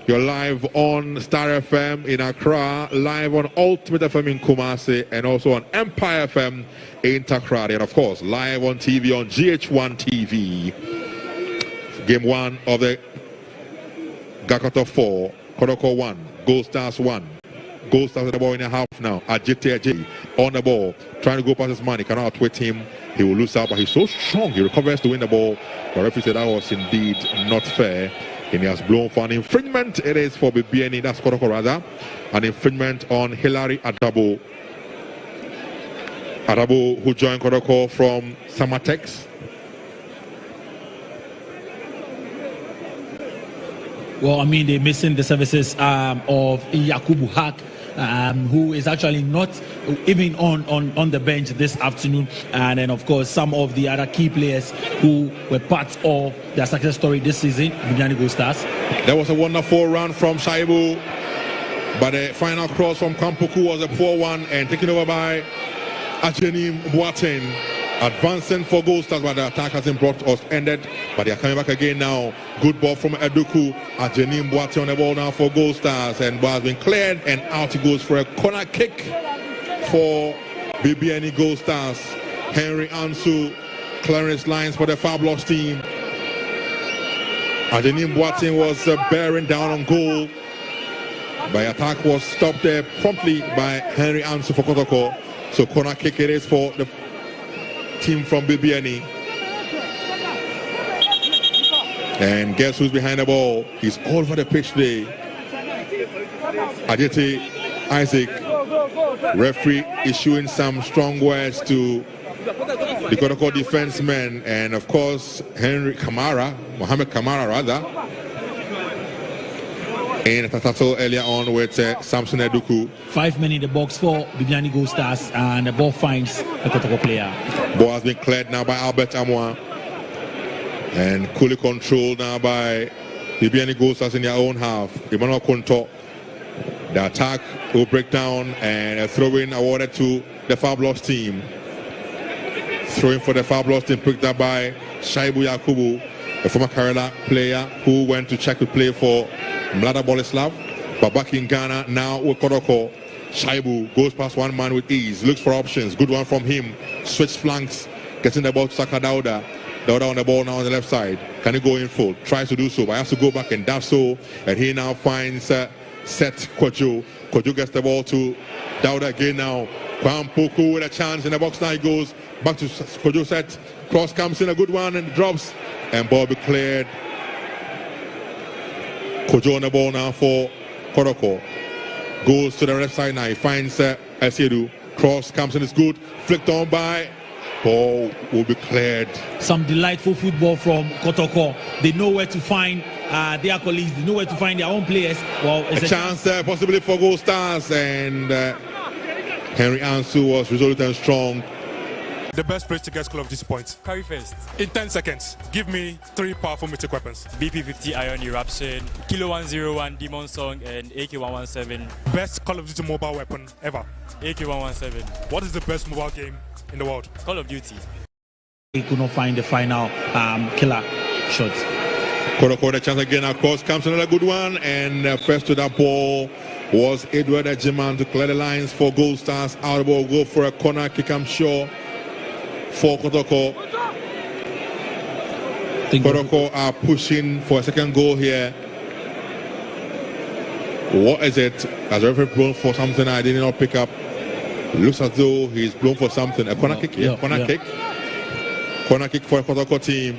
You're live on Star FM in Accra, live on Ultimate FM in Kumasi, and also on Empire FM in Takrady, and of course, live on TV on GH1 TV. Game 1 of the Gakato 4, Kotoko 1, Goal Stars 1. Goal Stars with the ball in a half now. Ajay on the ball, trying to go past his man. He cannot outwit him. He will lose out, but he's so strong. He recovers to win the ball. The referee said that was indeed not fair. And he has blown for an infringement. It is for BBNE, that's Kotoko rather. An infringement on Hilary Adabo. Adabo, who joined Kotoko from Samatex. Well, I mean, they're missing the services of Yakubu Haq, who is actually not even on the bench this afternoon. And then, of course, some of the other key players who were part of their success story this season, BBNE Goal Stars. There was a wonderful run from Shaibu, but the final cross from Kampuku was a poor one, and taken over by Ajenim Boateng. Advancing for Goal Stars, but the attack hasn't brought us ended. But they are coming back again now. Good ball from Eduku. Ajenim Boateng on the ball now for Goal Stars, and ball has been cleared, and out he goes for a corner kick for BBNE Goal Stars. Henry Ansu, clearance lines for the Fabulous team. Ajenim Boateng was bearing down on goal. By attack was stopped there promptly by Henry Ansu for Kotoko. So corner kick it is for the team from BBNE. And guess who's behind the ball? He's all over the pitch today. Ajete Isaac, referee issuing some strong words to the Kotoko defensemen, and of course Mohamed Kamara rather, in a tussle earlier on with Samson Eduku. 5 men in the box for Bibiani Gold Stars, and the ball finds a Kotoko player. Ball has been cleared now by Albert Amoa, and coolly controlled now by Bibiani Gold Stars in their own half. Emmanuel Konto. The attack will break down, and a throw-in awarded to the Fabulous team. Throwing for the Fabulous team picked up by Shaibu Yakubu, a former Kerala player who went to Czech to play for Mlada Boleslav. But back in Ghana now with Kotoko. Shaibu goes past one man with ease, looks for options. Good one from him. Switch flanks, getting the ball to Saka Dauda. Dauda on the ball now on the left side. Can he go in full? Tries to do so, but has to go back and does so. And he now finds Set Kojo. Kojo gets the ball to Dauda again now. Kwam Poku with a chance in the box. Now he goes back to Kojo. Set cross comes in, a good one, and drops, and ball be cleared. Kojo on the ball now for Kotoko. Goes to the left side now. He finds Esiedu. Cross comes in, it's good. Flicked on by. Ball will be cleared. Some delightful football from Kotoko. They know where to find their colleagues. They know where to find their own players. Well, it's a chance there, possibly for Gold Stars, and Henry Ansu was resolute and strong. The best place to get Call of Duty points. Carry first. In 10 seconds, give me 3 powerful mythic weapons. BP-50 Iron Eruption, Kilo 101 Demon Song, and AK-117. Best Call of Duty mobile weapon ever. AK-117. What is the best mobile game in the world? Call of Duty. He could not find the final killer shot. Kotoko the chance again, of course, comes another good one, and first to that ball was Edward Ejiman to clear the lines for Gold Stars. Out of the ball, go for a corner kick, I'm sure, for Kotoko. Kotoko are pushing for a second goal here. What is it? As a referee blown for something I did not pick up. Looks as though he's blown for something. A corner kick? Yeah, corner kick. Corner kick for a Kotoko team.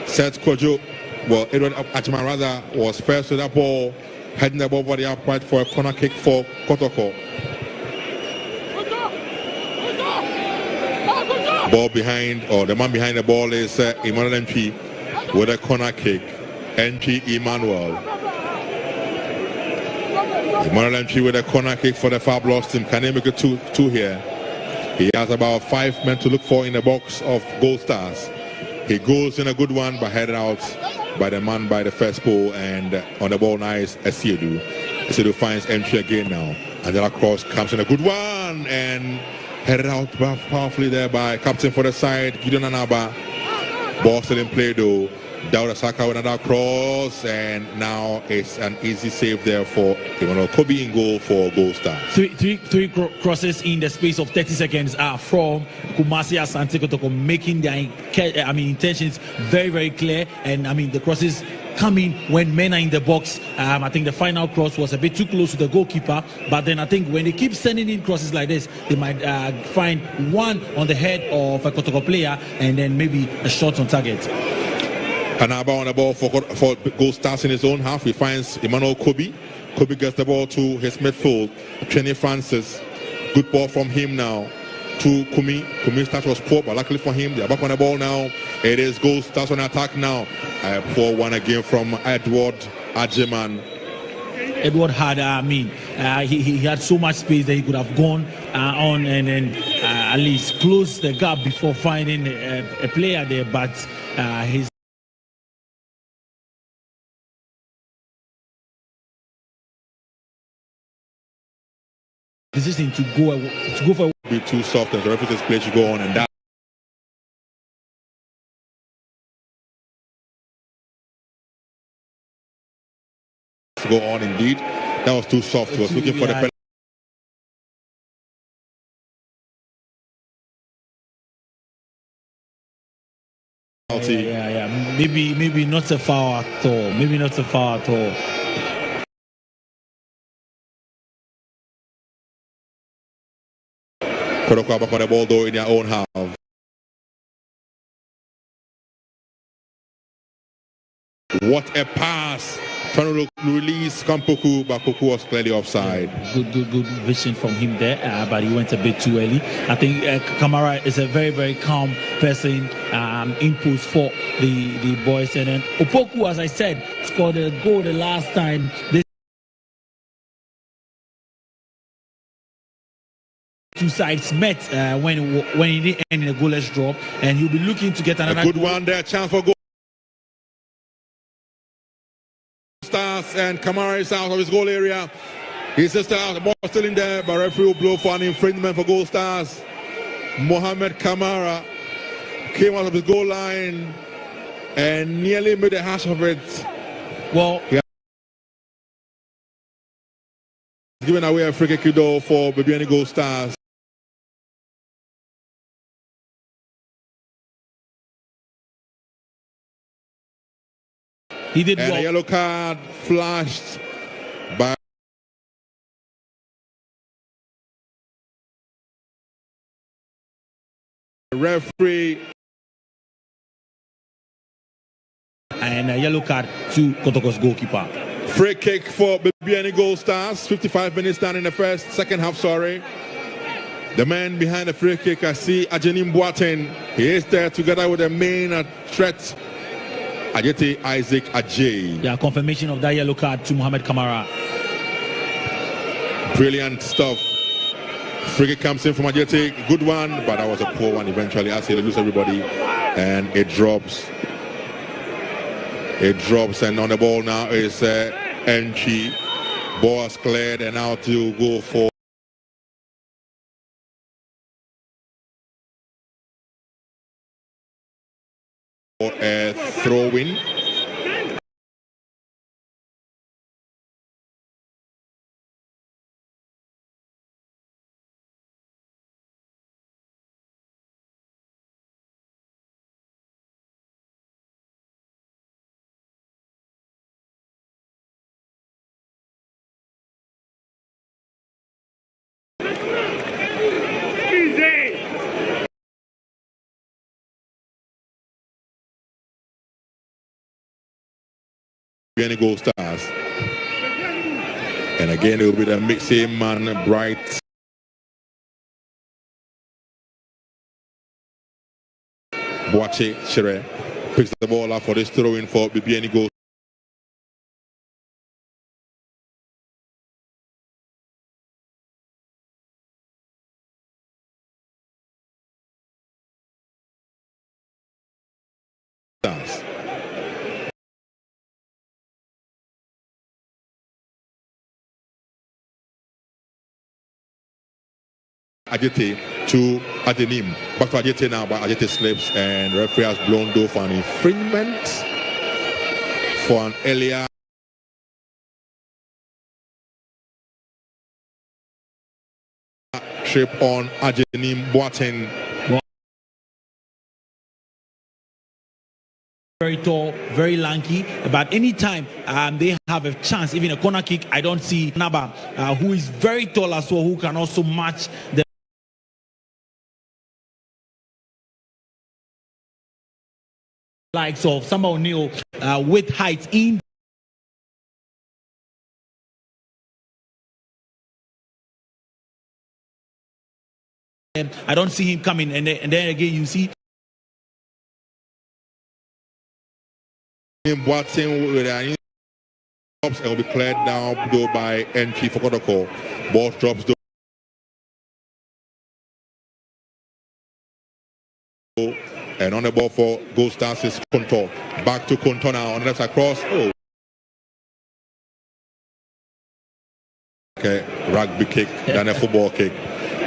Set Kojo. Well, Edward Achman rather was first to that ball, heading the ball over the upright for a corner kick for Kotoko. Ball behind, or the man behind the ball is Emmanuel MP with a corner kick. MP Emmanuel. Emmanuel MP with a corner kick for the Fabulous team. Can he make it two here? He has about 5 men to look for in the box of Gold Stars. He goes in a good one, but headed out by the man by the first pole, and on the ball now is Esiedu. Esiedu finds entry again now. And then across comes in a good one, and headed out powerfully there by captain for the side, Gideon Anaba. Ball still in play though. Dauda Saka with another cross, and now it's an easy save there for Emmanuel Kobe in goal for Gold Stars. Three crosses in the space of 30 seconds are from Kumasi ASANTE KOTOKO, making their intentions very, very clear. And the crosses coming when men are in the box. I think the final cross was a bit too close to the goalkeeper, but then I think when they keep sending in crosses like this, they might find one on the head of a Kotoko player, and then maybe a shot on target. Anaba on the ball for Gold Stars in his own half. He finds Emmanuel Kobe. Kobe gets the ball to his midfield. Trini Francis. Good ball from him now to Kumi. Kumi's start was poor, but luckily for him, they're back on the ball now. It is Gold Stars on attack now. Poor one again from Edward Ajiman. Edward had, he had so much space that he could have gone on and then at least close the gap before finding a player there, but his decision to go for be too soft, and the referee's play should go on, and that to go on indeed. That was too soft. He was looking for the penalty. Yeah. Maybe not a foul at all. Maybe not a foul at all. Kotoko back on the ball though in their own half. What a pass trying to release Kampoku, but Koku was clearly offside. Good vision from him there, but he went a bit too early. I think Kamara is a very, very calm person, impulse for the boys. And then Opoku, as I said, scored a goal the last time. Two sides met when he didn't end in a goalless draw, and he'll be looking to get another good goal. one there, chance for goal. Stars and Kamara is out of his goal area. He's just out, the ball still in there, but referee will blow for an infringement for Gold Stars. Mohamed Kamara came out of his goal line and nearly made a hash of it. Well, yeah. Giving away a free kick though for Bibiani Gold Stars. He did and well. A yellow card flashed by the referee. And a yellow card to Kotoko's goalkeeper. Free kick for Bibiani Gold Stars. 55 minutes down in the second half, sorry. The man behind the free kick, I see Ajenim Boateng. He is there together with the main threat, Ajete Isaac Ajay. Yeah, confirmation of that yellow card to Mohamed Kamara. Brilliant stuff. Free kick comes in from Ajete. Good one, but that was a poor one eventually. I see they lose everybody. And it drops. It drops, and on the ball now is Enchi. Ball is cleared, and now to go for a throw-in. Gold Stars, and again it will be the mixing man Bright. Boache Chere picks the ball up for this throw-in for Bibiani Gold. Stars. Ajete to Adenim. Back to Ajete now, but Ajete slips, and referee has blown though for an infringement for an earlier trip on Adenim Boateng. Very tall, very lanky, but anytime they have a chance, even a corner kick, I don't see Naba, who is very tall as well, who can also match the likes of Samba O'Neal with height in. I don't see him coming, and then again you see Boateng with an drops and will be cleared down though by entry for Kotoko. Ball drops though. And on the ball for Gold Stars is Konto. Back to Konto now on the left side cross. Oh. Okay, rugby kick, then a football kick.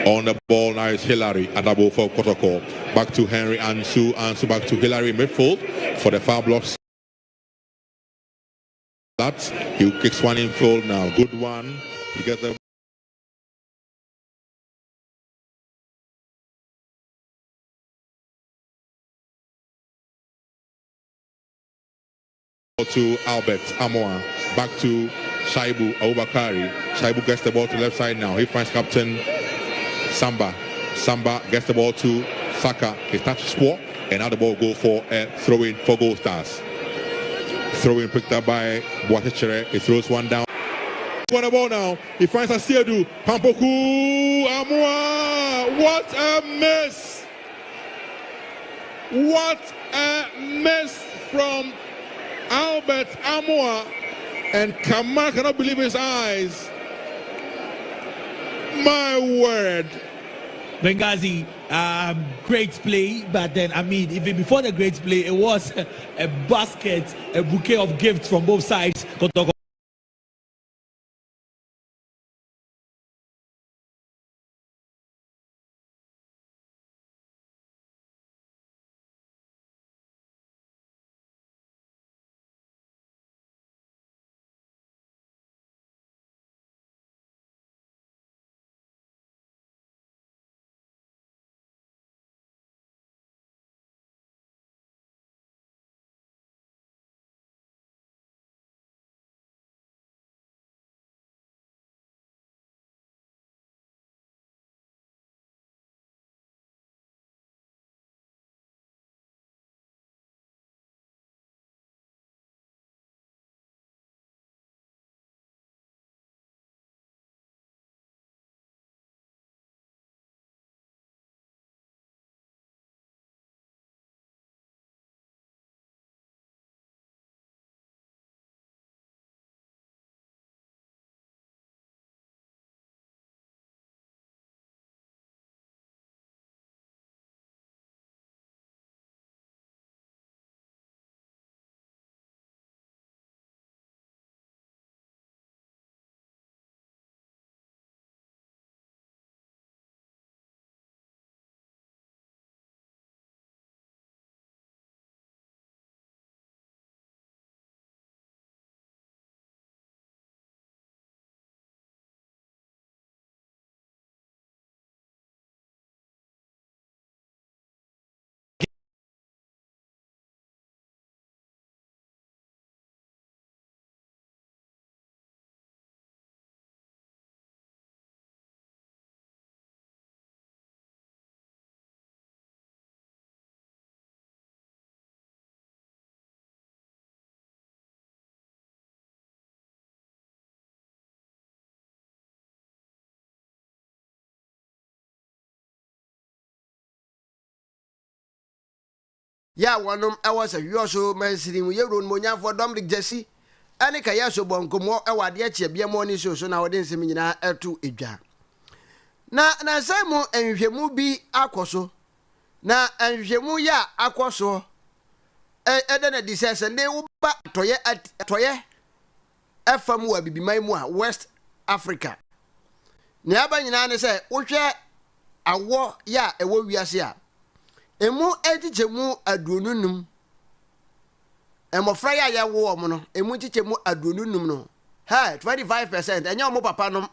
On the ball now is Hillary Adabo for Kotoko. Back to Henry Ansu. Ansu back to Hillary midfield for the foul blocks. That he kicks one in field now. Good one. He gets the to Albert Amoa, back to Shaibu Abubakari. Shaibu gets the ball to the left side now. He finds captain Samba. Samba gets the ball to Saka. He touches sport, and now the ball go for a throw-in for Gold Stars. Throw in picked up by Boatechere. He throws one down. On the ball now. He finds Asiedu. Pampoku Amwa. What a miss! What a miss from Albert Amwa. And Kamal cannot believe his eyes. My word. Benghazi, great play, but then I mean, even before the great play, it was a basket, a bouquet of gifts from both sides. Kotoko. Ya wanom was a yoso man sitting with your own monya for Dominic Jesse. Any kayaso bonkomo a wade che bia mo ni so na wode nsem nyina etu edwa. Na nsemu enhwemu bi akoso. Na enhwemu ya akoso. Ede na disese ne wo ba toye efam wa bibiman mu a West Africa. Ne aba nyina ne se wo hwe awo ya ewo wiase a emu ejichemu adronunum emofra ya wo omo no emu jichemu adronunum no ha 25% enye omo papa no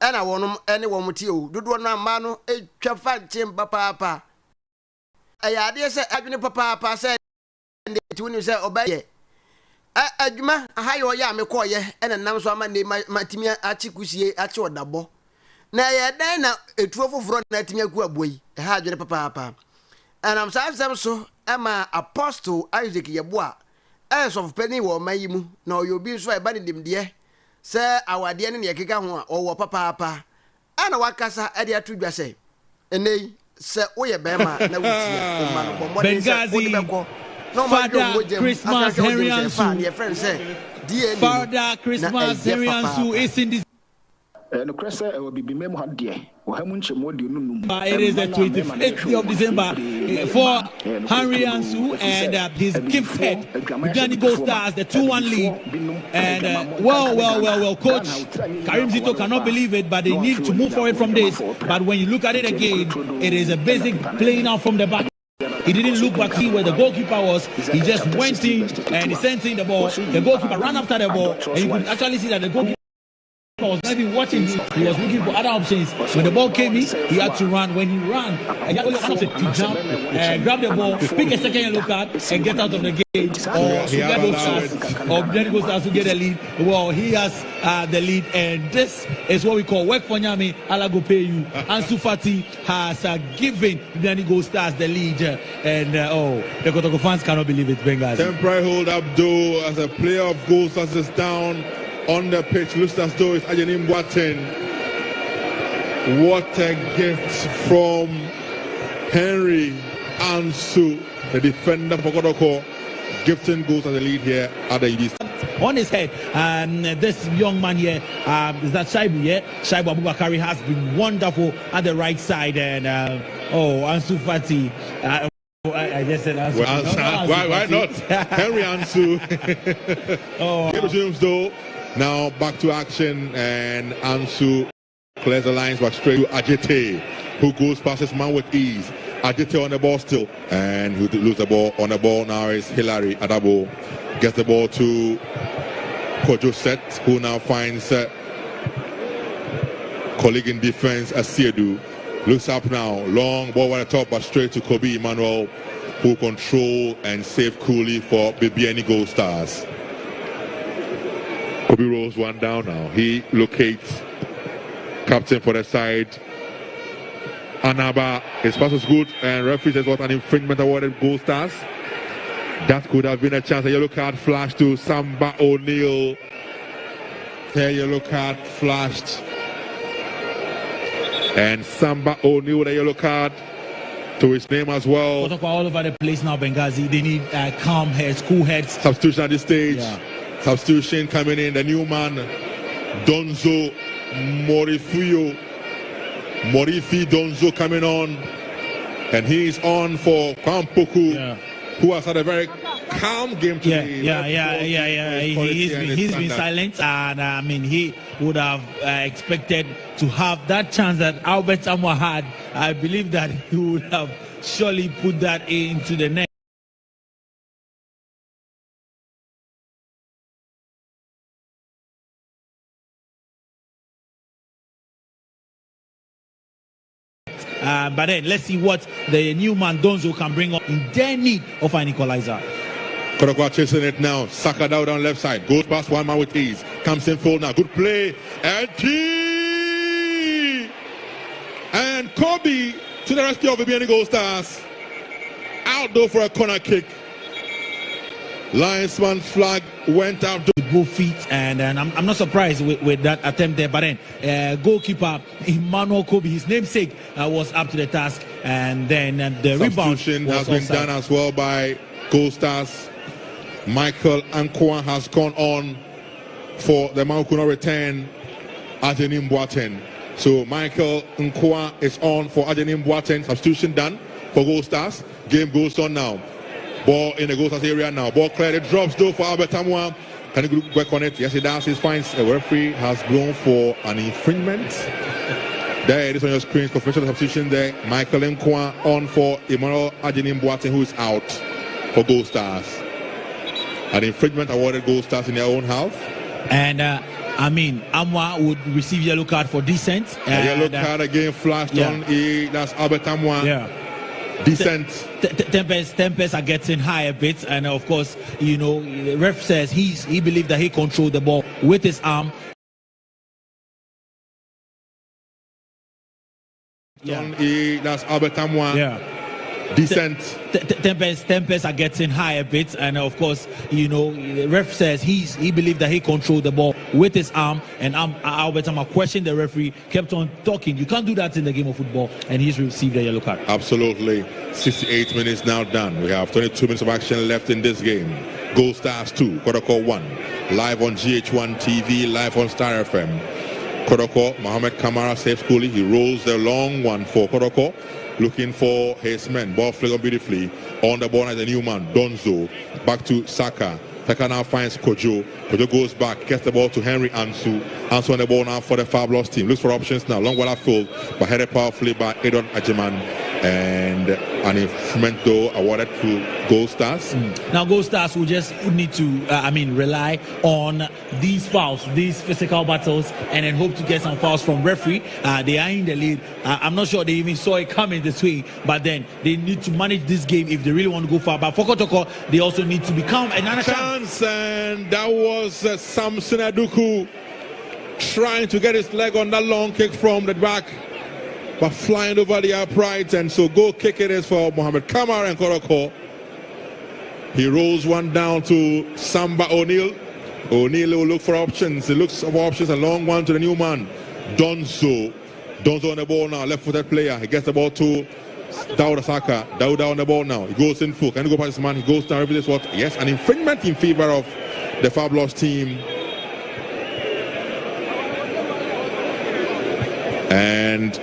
ena wonum ene wo motie o dodo no ama no etwa fa nchim papa eya de se adwene papa se ndi tuni se obaye adwuma ahayo ya mekoye ena nam so ama ne matimi achikusie achi odabo na ye den na etuo foforo na atimi aku aboyi ha adwene papa. And I'm saying so, I'm Apostle Isaac Yabua, as of penny or mayimu, no, you'll be so abandoned him, dear. Sir, our dear Yakika or papa. And a wakasa, Edia to say. And they say, oh, yeah, Bama, Benghazi, Father Christmas, Henry Ansu, your friend said, dear Father Christmas, Henry Ansu is in this. No cressa will be memo had dear. It is the 25th of December for Henry Ansu and his gifted Uganda Gold Stars, the 2-1 lead. And well, coach Karim Zito cannot believe it, but they need to move forward from this. But when you look at it again, it is a basic playing out from the back. He didn't look back, see where the goalkeeper was. He just went in and he sent in the ball. The goalkeeper ran after the ball, and you could actually see that the goalkeeper Ajima was not even watching him. He was looking for other options. When the ball came in, he had to run. When he ran, he had only one option to jump, grab the ball, pick a second yellow card, and get out of the game. Or then goes to get the lead. Well, he has the lead, and this is what we call work for Nyame, Alago pay you. Ansu Fati has given Bibiani Gold Stars the lead, and the Kotoko fans cannot believe it. Benghazi. Temporary hold up though as a player of Gold Stars is down on the pitch. Looks as though it's Ajenim Boateng. What a gift from Henry Ansu, the defender for Kotoko, gifting goals as a lead here at the UD. On his head, this young man here is that Shaibu. Yeah, Shaibu Abubakari has been wonderful at the right side, and Ansu Fati. I just said Ansu. Well, why not? Henry Ansu. James though. Now back to action, and Ansu clears the lines back straight to Ajite, who goes past his man with ease. Ajite on the ball still, and who lose the ball on the ball now is Hilary Adabo. Gets the ball to Kojo Set, who now finds colleague in defense Asiedu. Looks up now, long ball at the top, but straight to Kobe Emmanuel, who control and save coolly for Bibiani Gold Stars. Kobe rolls one down now. He locates captain for the side. Anaba, his pass was good, and referee says what an infringement awarded Gold Stars. That could have been a chance. A yellow card flashed to Samba O'Neal. A yellow card flashed. And Samba O'Neal with a yellow card to his name as well. All over the place now, Benghazi. They need calm heads, cool heads. Substitution at this stage. Yeah. Substitution coming in. The new man, Donzo Morifi Donzo coming on. And he's on for Kwampoku, who has had a very calm game today. He's been silent, and I mean, he would have expected to have that chance that Albert Samoa had. I believe that he would have surely put that into the net. But then let's see what the new man Donzo can bring up in their need of an equalizer. Kotoko chasing it now. Saka down on left side. Goes past one man with ease. Comes in full now. Good play. And Kobe to the rescue of the Bibiani Gold Stars. Out though for a corner kick. Linesman's flag went out with both feet, and I'm not surprised with that attempt there. But then goalkeeper Emmanuel Kobe, his namesake, was up to the task, and then the rebound has been done as well by Gold Stars. Michael Ankwa has gone on for the man who could not return, Ajenim Boateng. So Michael Nkwa is on for Ajenim Boateng. Substitution done for Gold Stars. Game goes on now. Ball in the Gold Stars area now. Ball cleared. It drops though for Albert Samoa. Can he work on it? Yes, he does. He finds a referee has blown for an infringement. There it is on your screen. Confirmation substitution there. Michael Nkwa on for Emmanuel Ajenim Boateng, who is out for Gold Stars. An infringement awarded Gold Stars in their own half. And I mean, Amwa would receive yellow card for dissent. A yellow card again flashed on. That's Albert Samoa. Yeah. Dissent. Tempers are getting high a bit, and of course, you know, the ref says he believed that he controlled the ball with his arm. That's Albert Samoa. Yeah. Dissent. Tempers are getting high a bit, and of course, you know, the ref says he believed that he controlled the ball with his arm, and Albert Samoa questioned the referee, kept on talking. You can't do that in the game of football, and he's received a yellow card. Absolutely. 68 minutes now done. We have 22 minutes of action left in this game. Gold Stars 2, Kotoko 1. Live on GH1 TV, live on Star FM. Kotoko, Mohamed Kamara saves coolly. He rolls the long one for Kotoko. Looking for his men. Ball flicked beautifully. On the ball as a new man, Donzo. Back to Saka. Saka now finds Kojo. Kojo goes back, gets the ball to Henry Ansu. Ansu on the ball now for the Fabulous team. Looks for options now. Long ball filled, but headed powerfully by Edon Ajiman. And an infringement though awarded to Gold Stars. Now Gold Stars will just need to rely on these fouls, these physical battles, and then hope to get some fouls from referee. They are in the lead. I'm not sure they even saw it coming this way, but then they need to manage this game if they really want to go far. But for Kotoko, they also need to become another chance. And that was Samson Aduku trying to get his leg on that long kick from the back, but flying over the upright, and so goal kick it is for Mohamed Kamara and Kotoko. He rolls one down to Samba O'Neill. O'Neill will look for options. He looks for options. A long one to the new man, Donzo. Donzo on the ball now, left-footed player. He gets the ball to Dawda Saka. Dawda on the ball now. He goes in full. Can he go past this man? He goes down. Repeat this what? Yes, an infringement in favor of the Fabulous team. And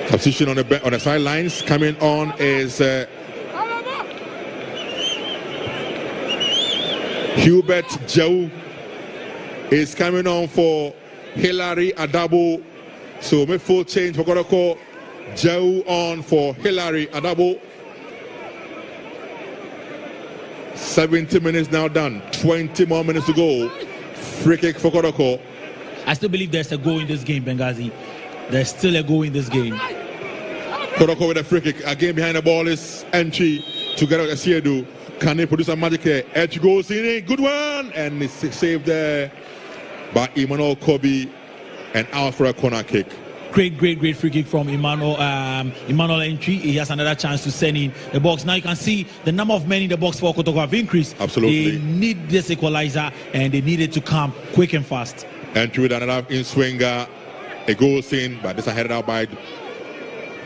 substitution on the sidelines. Coming on is Hubert Jau is coming on for Hilary Adabo. So midfield change for Kotoko. Jau on for Hilary Adabo. 70 minutes now done. 20 more minutes to go. Free kick for Kotoko. I still believe there's a goal in this game, Benghazi. There's still a goal in this game. Kotoko with a free kick. Again behind the ball is entry together with Asiedu. Can they produce a magic here? Edge goes in. Good one. And it's saved there by Emmanuel Kobe and out for a corner kick. Great free kick from Emmanuel Entry. He has another chance to send in the box. Now you can see the number of men in the box for Kotoko have increased. Absolutely. They need this equalizer and they need it to come quick and fast. Entry with another in swinger. A goal in, but this is headed out by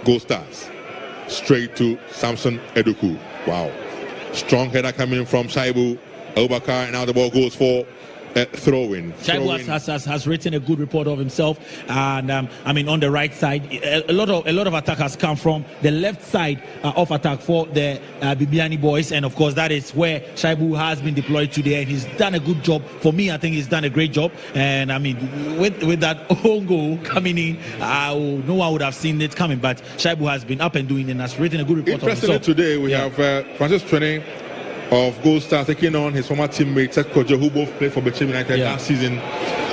Gold Stars. Straight to Samson Eduku. Wow. Strong header coming from Shaibu Abubakar, and now the ball goes for throw-in. Shaibu has written a good report of himself, and on the right side, a lot of attack has come from the left side of attack for the Bibiani boys, and of course that is where Shaibu has been deployed today, and he's done a good job. For me, I think he's done a great job, and with that own goal coming in, no one would have seen it coming, but Shaibu has been up and doing and has written a good report of himself. Today we have Francis Training of Gold Star taking on his former teammate Seth Kojo, who both played for BECHEM United last season.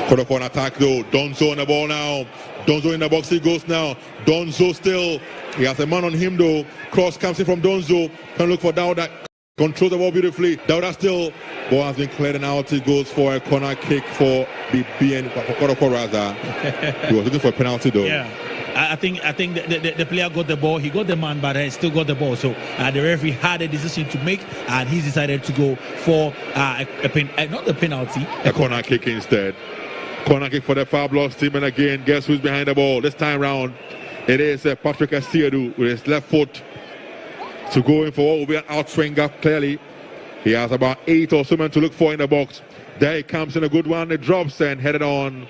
Kotoko on attack though. Donzo on the ball now. Donzo in the box, he goes now. Donzo still. He has a man on him though. Cross comes in from Donzo. Can look for Dawda. Controls the ball beautifully. Dawda still. Ball has been cleared and out. He goes for a corner kick for BBN, for Kotoko rather. He was looking for a penalty though. Yeah. I think the player got the ball. He got the man, but he still got the ball. So the referee had a decision to make, and he decided to go for not a penalty, a corner kick instead. Corner kick for the Fabulous team, and again, guess who's behind the ball? This time round, it is Patrick Asiedu with his left foot to go in for what will be an outswinger. Clearly, he has about 8 or so men to look for in the box. There he comes in a good one. It drops and headed on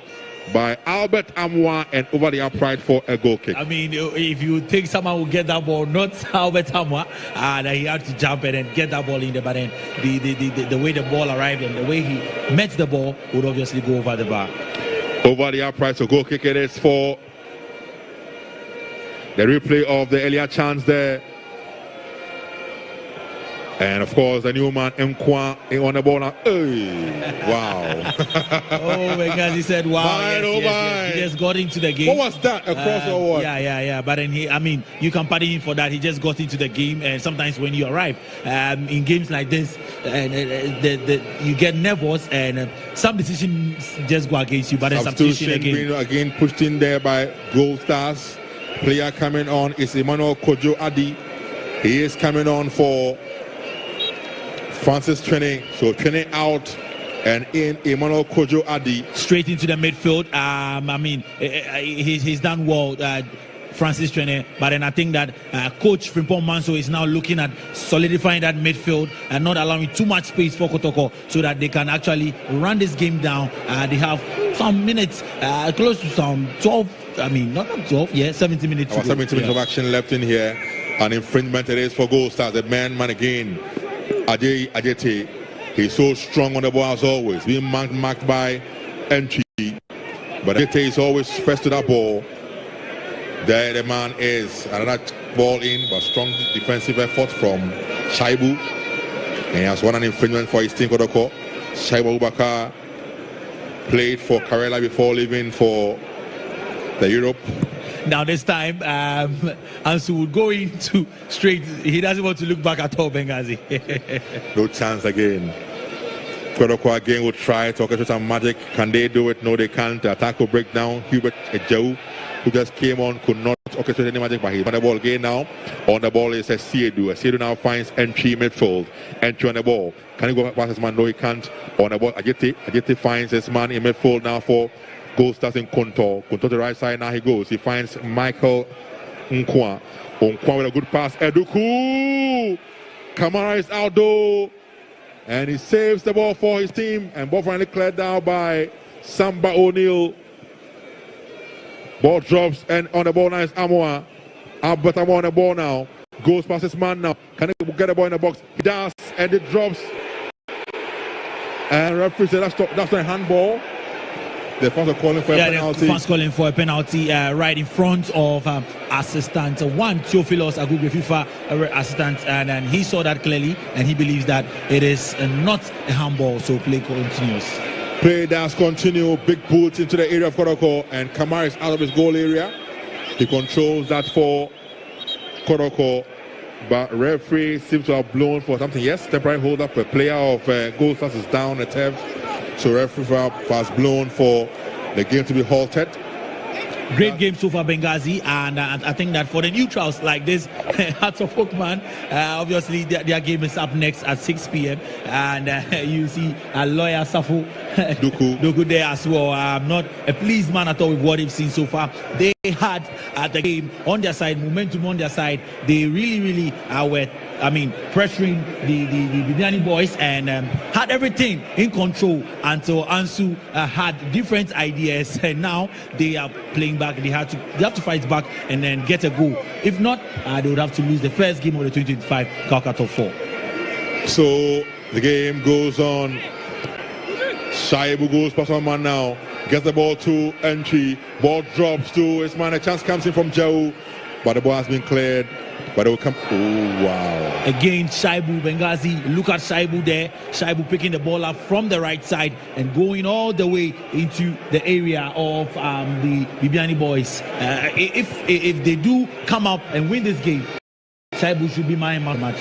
by Albert Amwa and over the upright for a goal kick. I mean, if you think someone will get that ball, not Albert Amwa, that he had to jump and then get that ball in there, but then the way the ball arrived and the way he met the ball would obviously go over the bar. Over the upright, so goal kick it is for the replay of the earlier chance there. And of course, the new man Nkwa on the ball now. Hey, wow! Oh my God, he said, "Wow!" Yes. He just got into the game. What was that? Across or what? Yeah. But then you can pardon him for that. He just got into the game, and sometimes when you arrive in games like this, and you get nervous, and some decisions just go against you. But then substitution again pushed in there by Gold Stars. Player coming on is Emmanuel Kojo Adi. He is coming on for Francis Training. So Training out and in Emmanuel Kojo Adi. Straight into the midfield. He's done well, Francis Training. But then I think that Coach Frimpong Manso is now looking at solidifying that midfield and not allowing too much space for Kotoko so that they can actually run this game down. They have some minutes, close to some 12. Not 12, 70 minutes. 70 minutes of action left in here. An infringement it is for Gold Stars. The man again. Ajete, he's so strong on the ball as always, being marked by entry, but Ajete is always first to that ball. There the man is another ball in, but strong defensive effort from Shaibu. And he has won an infringement for his team, Kotoko. Shaibu Abubakar played for Karela before leaving for the Europe. Now this time, Ansu would go into straight. He doesn't want to look back at all, Benghazi. No chance again. Kotoko again will try to orchestrate some magic. Can they do it? No, they can't. The attack will break down. Hubert Ejau, who just came on, could not orchestrate any magic, but he's on the ball again now. On the ball is Siedu. Siedu now finds entry midfield. Entry on the ball. Can he go past his man? No, he can't. On the ball, Ajiti finds his man in midfield now for Gold Stars in Konto. Konto to the right side, now he goes. He finds Michael Nkwa. Nkwa with a good pass. Eduku! Kamara is out though. And he saves the ball for his team. And ball finally cleared down by Samba O'Neill. Ball drops, and on the ball now is Amoa. Albert Amoa on the ball now. Goes past his man now. Can he get the ball in the box? He does, and it drops. And referee said that's not a handball. The fans are calling for a penalty. The fans calling for a penalty right in front of assistant one, Theophilus Agugbe, FIFA assistant, and he saw that clearly, and he believes that it is not a handball, so play continues. Play does continue. Big boot into the area of Kotoko, and Kamara is out of his goal area. He controls that for Kotoko, but referee seems to have blown for something. Yes, temporary hold up. A player of Gold Stars is down at Tev. So referee has blown for the game to be halted. Great game so far, Benghazi, and I think that for the neutrals like this, Hearts of Oak, man, obviously their game is up next at 6 p.m. and you see a lawyer Safu Duku there as well. I'm not a pleased man at all with what they've seen so far. They had the game on their side, momentum on their side. They really were, pressuring the Bibiani boys and had everything in control until Ansu had different ideas, and now they are playing back. They have to fight back and then get a goal. If not, they would have to lose the first game of the 2025 Calcutta 4. So the game goes on. Shaibu goes past one man now. Gets the ball to entry. Ball drops to his man. A chance comes in from Jau, but the ball has been cleared. But it will come. Oh, wow. Again, Shaibu Benghazi. Look at Shaibu there. Shaibu picking the ball up from the right side and going all the way into the area of the Bibiani boys. If they do come up and win this game, Shaibu should be my man match.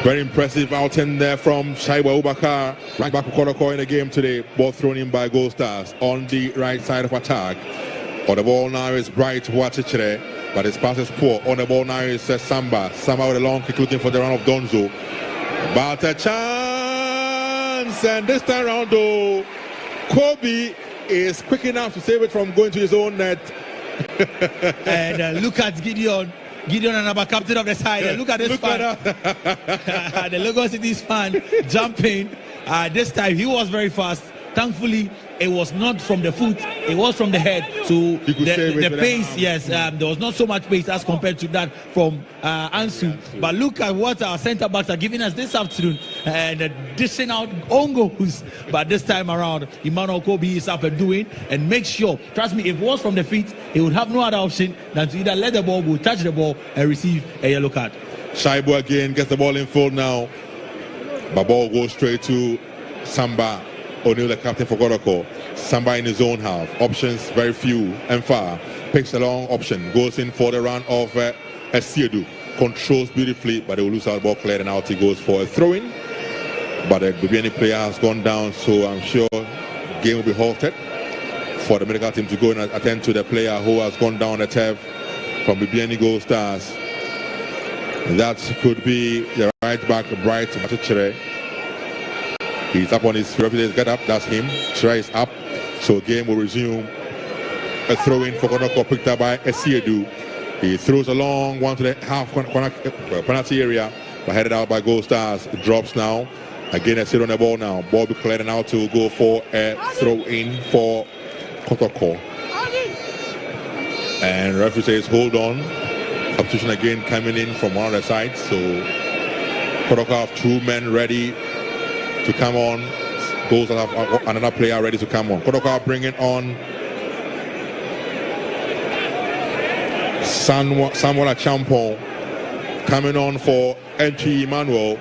Very impressive outing there from Shaibu Abubakar. Right back to Kotoko in the game today. Ball thrown in by Gold Stars on the right side of attack. On the ball now is Bright Wachichere. But his pass is poor. On the ball now is Samba. Samba with a long kick looking for the run of Donzo. But a chance. And this time around though, Kobe is quick enough to save it from going to his own net. And look at Gideon. Gideon and our captain of the side. Look at this fan. The Lagos City's fan jumping. This time he was very fast. Thankfully, it was not from the foot, it was from the head. So the pace, yes, there was not so much pace as compared to that from Ansu. But look at what our centre backs are giving us this afternoon, and dishing out own goals. But this time around, Emmanuel Kobe is up and doing, and make sure, trust me, if it was from the feet, he would have no other option than to either let the ball go, touch the ball, and receive a yellow card. Shaibu again gets the ball in full now. But ball goes straight to Samba O'Neill, the captain for Kotoko. Samba in his own half. Options very few and far. Picks a long option. Goes in for the run of Siedu. Controls beautifully, but they will lose out. Ball cleared, and out he goes for a throw-in. But the Bibiani player has gone down, so I'm sure game will be halted for the medical team to go and attend to the player who has gone down the turf from Bibiani Gold Stars. That could be the right back, Bright Batuchere. He's up on his feet. Get up, that's him. Chere is up, so game will resume. A throw-in for Kotoko picked up by Siedu. He throws a long one to the half corner penalty area, but headed out by Gold Stars. It drops now. Again, Siedu on the ball now. Ball be cleared now to go for a throw-in for Kotoko. And referee says hold on. Substitution again coming in from one of the sides. So Kotoko have two men ready to come on. Goals that have another player ready to come on. Kotoko bringing on Samuel Achampong coming on for Entry Emmanuel.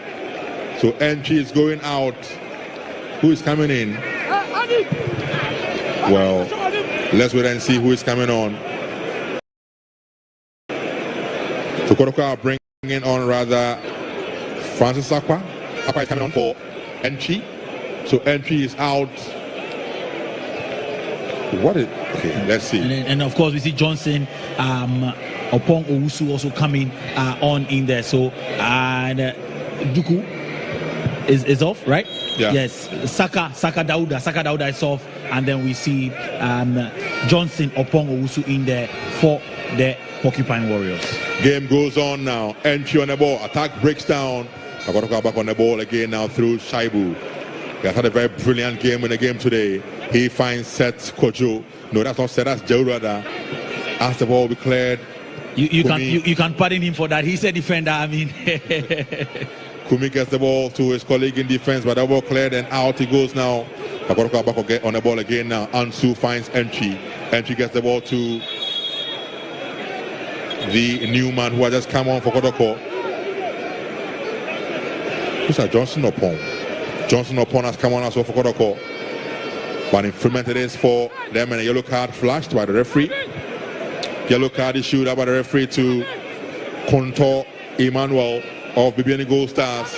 So Entry is going out. Who is coming in? Well, let's wait and see who is coming on. So Kotoko are bringing on rather Francis Akwa. Akwa is coming on for Entry. So Entry is out. Okay, let's see. And of course we see Johnson Opong Owusu also coming on in there. So and Duku is off, right? Yeah. Yes. Saka Dauda is off, and then we see Johnson Opong Owusu in there for the Porcupine Warriors. Game goes on now. Entry on the ball. Attack breaks down. I got to go back on the ball again now through Shaibu. He has had a very brilliant game in the game today. He finds Seth Kojo. No, that's not Seth, that's Joe Rada. As the ball be cleared. You can pardon him for that. He's a defender. I mean, Kumi gets the ball to his colleague in defense, but the ball cleared and out he goes now. I got to go back on the ball again now. Ansu finds Entry. Entry gets the ball to the new man who has just come on for Kotoko. Who's that? Johnson Opong? Johnson Opong has come on as well for Kotoko. But infringement it is for them, and a yellow card flashed by the referee. Yellow card issued by the referee to Konto Emmanuel of Bibiani Gold Stars.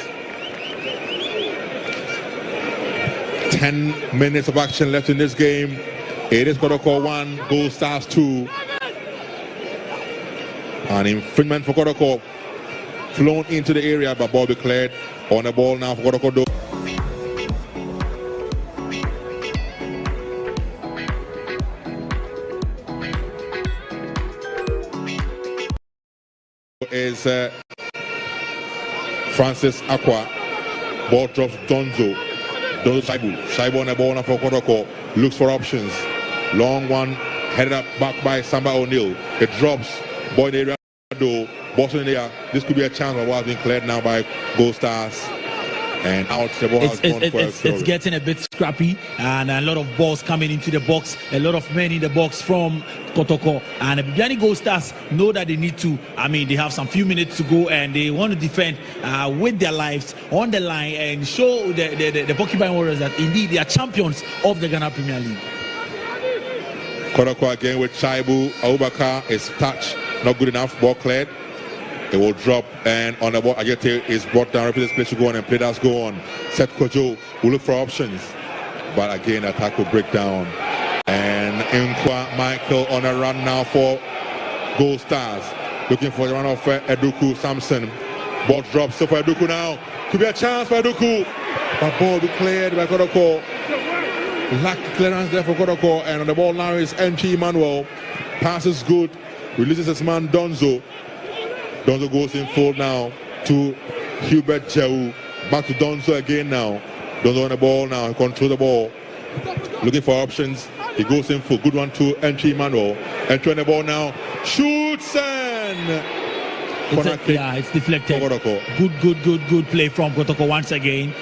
10 minutes of action left in this game. It is Kotoko 1, Gold Stars 2. An infringement for Kotoko. Flown into the area, but ball declared on the ball now for Kotoko. Is Francis Akwa. Ball drops Donzo Shaibu on the ball now for Kotoko. Looks for options. Long one headed up back by Samba O'Neill. It drops. Ball in the area though. Boston in the air. This could be a chance, but was being cleared now by Gold Stars. And out the ball has gone for it's getting a bit scrappy, and a lot of balls coming into the box, a lot of men in the box from Kotoko. And the Bibiani Gold Stars know that they need to, they have some few minutes to go, and they want to defend with their lives on the line and show the Porcupine Warriors that indeed they are champions of the Ghana Premier League. Kotoko again with Chaibu. Abubakar is touched, not good enough, ball cleared. It will drop, and on the ball, Ajete is brought down. Repeat this play should go on, and play does go on. Seth Kojo will look for options, but again, attack will break down. And Nkwa Michael on a run now for Gold Stars, looking for the run of Eduku Samson. Ball drops so for Eduku now. Could be a chance for Eduku, but ball be cleared by Kotoko. Lack clearance there for Kotoko, and on the ball now is Entry Emmanuel. Passes good, releases his man Donzo. Donzo goes in full now to Hubert Jau. Back to Donzo again now. Donzo on the ball now. He controls the ball. Looking for options. He goes in full. Good one to Entry Emmanuel. Entry on the ball now. Shoots and... It's deflected. Good play from Kotoko once again.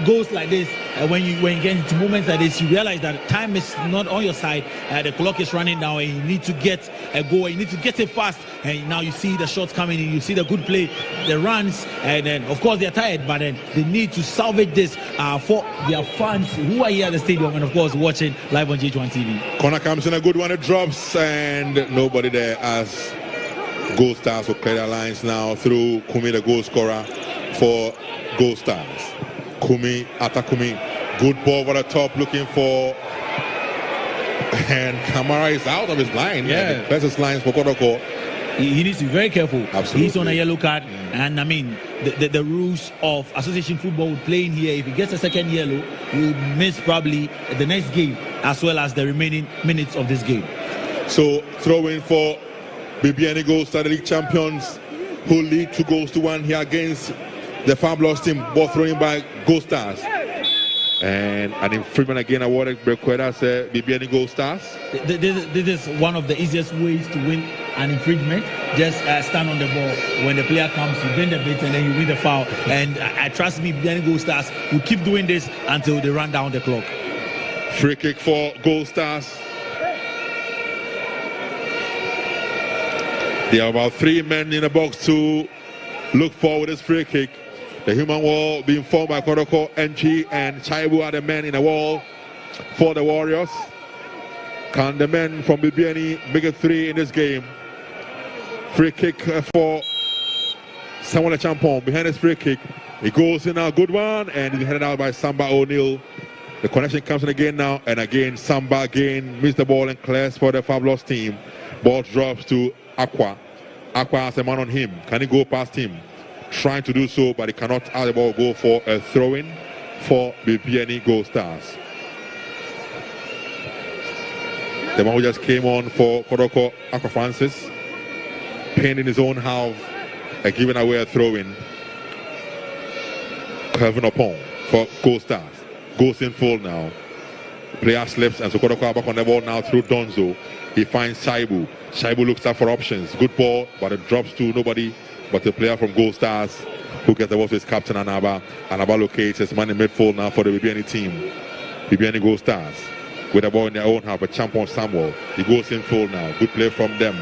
Goals like this, when you get into moments like this, you realize that time is not on your side. The clock is running down, and you need to get a goal. You need to get it fast. And now you see the shots coming in. You see the good play, the runs, and then of course they're tired, but then they need to salvage this for their fans who are here at the stadium and of course watching live on J1 TV. Corner comes in, a good one. It drops, and nobody there as Gold Stars will clear their lines now through Kumi, the goal scorer for Gold Stars. Kumi, good ball over the top, looking for, and Kamara is out of his line. Yeah, that's his lines for Kotoko. He needs to be very careful. Absolutely. He's on a yellow card, and the rules of association football would play in here. If he gets a second yellow, he will miss probably the next game as well as the remaining minutes of this game. So throw in for Bibiani Gold Star League champions, who lead 2-1 here against the fabulous team, ball thrown by Gold Stars. And an infringement again awarded Brekweda Bibiani Gold Stars. This is one of the easiest ways to win an infringement. Just stand on the ball. When the player comes, you bend the bit and then you win the foul. And I trust me, Bibiani Gold Stars will keep doing this until they run down the clock. Free kick for Gold Stars. There are about 3 men in the box to look for with this free kick. The human wall being formed by Kotoko, NG, and Chaibu are the men in the wall for the Warriors. Can the men from Bibiani make it 3 in this game? Free kick for Samuel Champon behind this free kick. It goes in a good one and it's headed out by Samba O'Neill. The connection comes in again now, and again Samba again missed the ball and clears for the Fabulous team. Ball drops to Aqua. Aqua has a man on him. Can he go past him? Trying to do so, but he cannot have the ball go for a throw-in for BPNE Gold Stars. The man who just came on for Kotoko, Aqua Francis, pinned in his own half, giving away a throw-in. Curving upon for Gold Stars. Goes in full now. Player slips, and so Kotoko back on the ball now through Donzo. He finds Shaibu. Shaibu looks up for options. Good ball, but it drops to nobody but the player from Gold Stars who gets the ball to his captain Anaba. Anaba locates his man in midfield now for the BBNE team. BBNE Gold Stars with the ball in their own half. A champion Samuel. He goes in full now. Good play from them.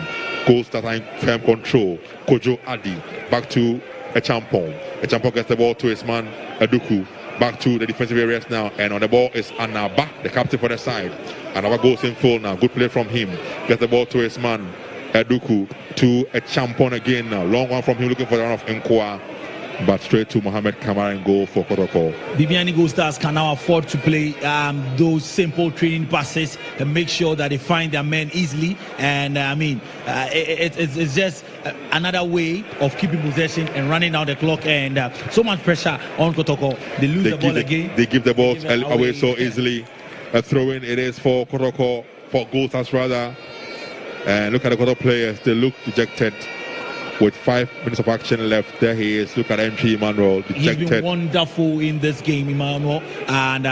Gold Stars are in firm control. Kojo Adi back to a champion. A champion gets the ball to his man Eduku. Back to the defensive areas now, and on the ball is Anaba, the captain for the side. Anaba goes in full now. Good play from him. Gets the ball to his man Eduku, to a champion again now. Long one from him, looking for the run of Nkwa, but straight to Mohamed Kamara and goal for Kotoko. BBNE Gold Stars can now afford to play those simple training passes and make sure that they find their men easily. And it's just another way of keeping possession and running down the clock. And so much pressure on Kotoko. They lose the ball again. They give the ball away so easily. A throw-in it is for Kotoko, for Gold Stars rather. And look at the Kotoko players. They look dejected. With 5 minutes of action left, there he is. Look at MG Emmanuel, dejected. He's been wonderful in this game, Emmanuel. And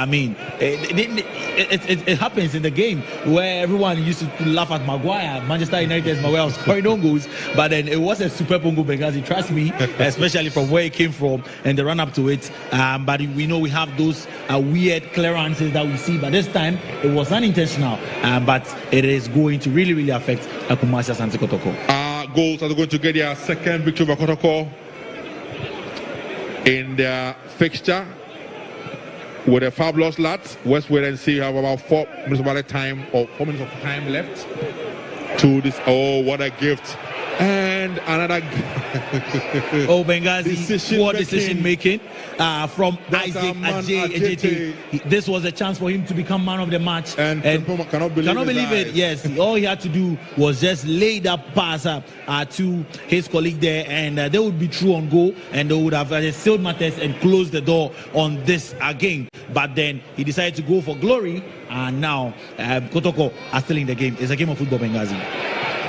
it happens in the game where everyone used to laugh at Maguire. Manchester United's Maguire was scoring no goals, but then it was a superb goal, Benghazi. Trust me, especially from where it came from and the run up to it. But we know we have those weird clearances that we see, but this time it was unintentional. But it is going to really, really affect Kumasi ASANTE Kotoko. Goals are going to get their second victory over Kotoko in their fixture with a Fabulous lads. Let's wait and see. You have about 4 minutes of time or 4 minutes of time left to this. Oh, what a gift! And another Benghazi, poor decision making from Isaac Ajay. This was a chance for him to become man of the match, and cannot believe it. Yes, all he had to do was just lay that pass to his colleague there, and they would be true on goal, and they would have sealed matters and closed the door on this game. But then he decided to go for glory, and now Kotoko are still in the game. It's a game of football, Benghazi.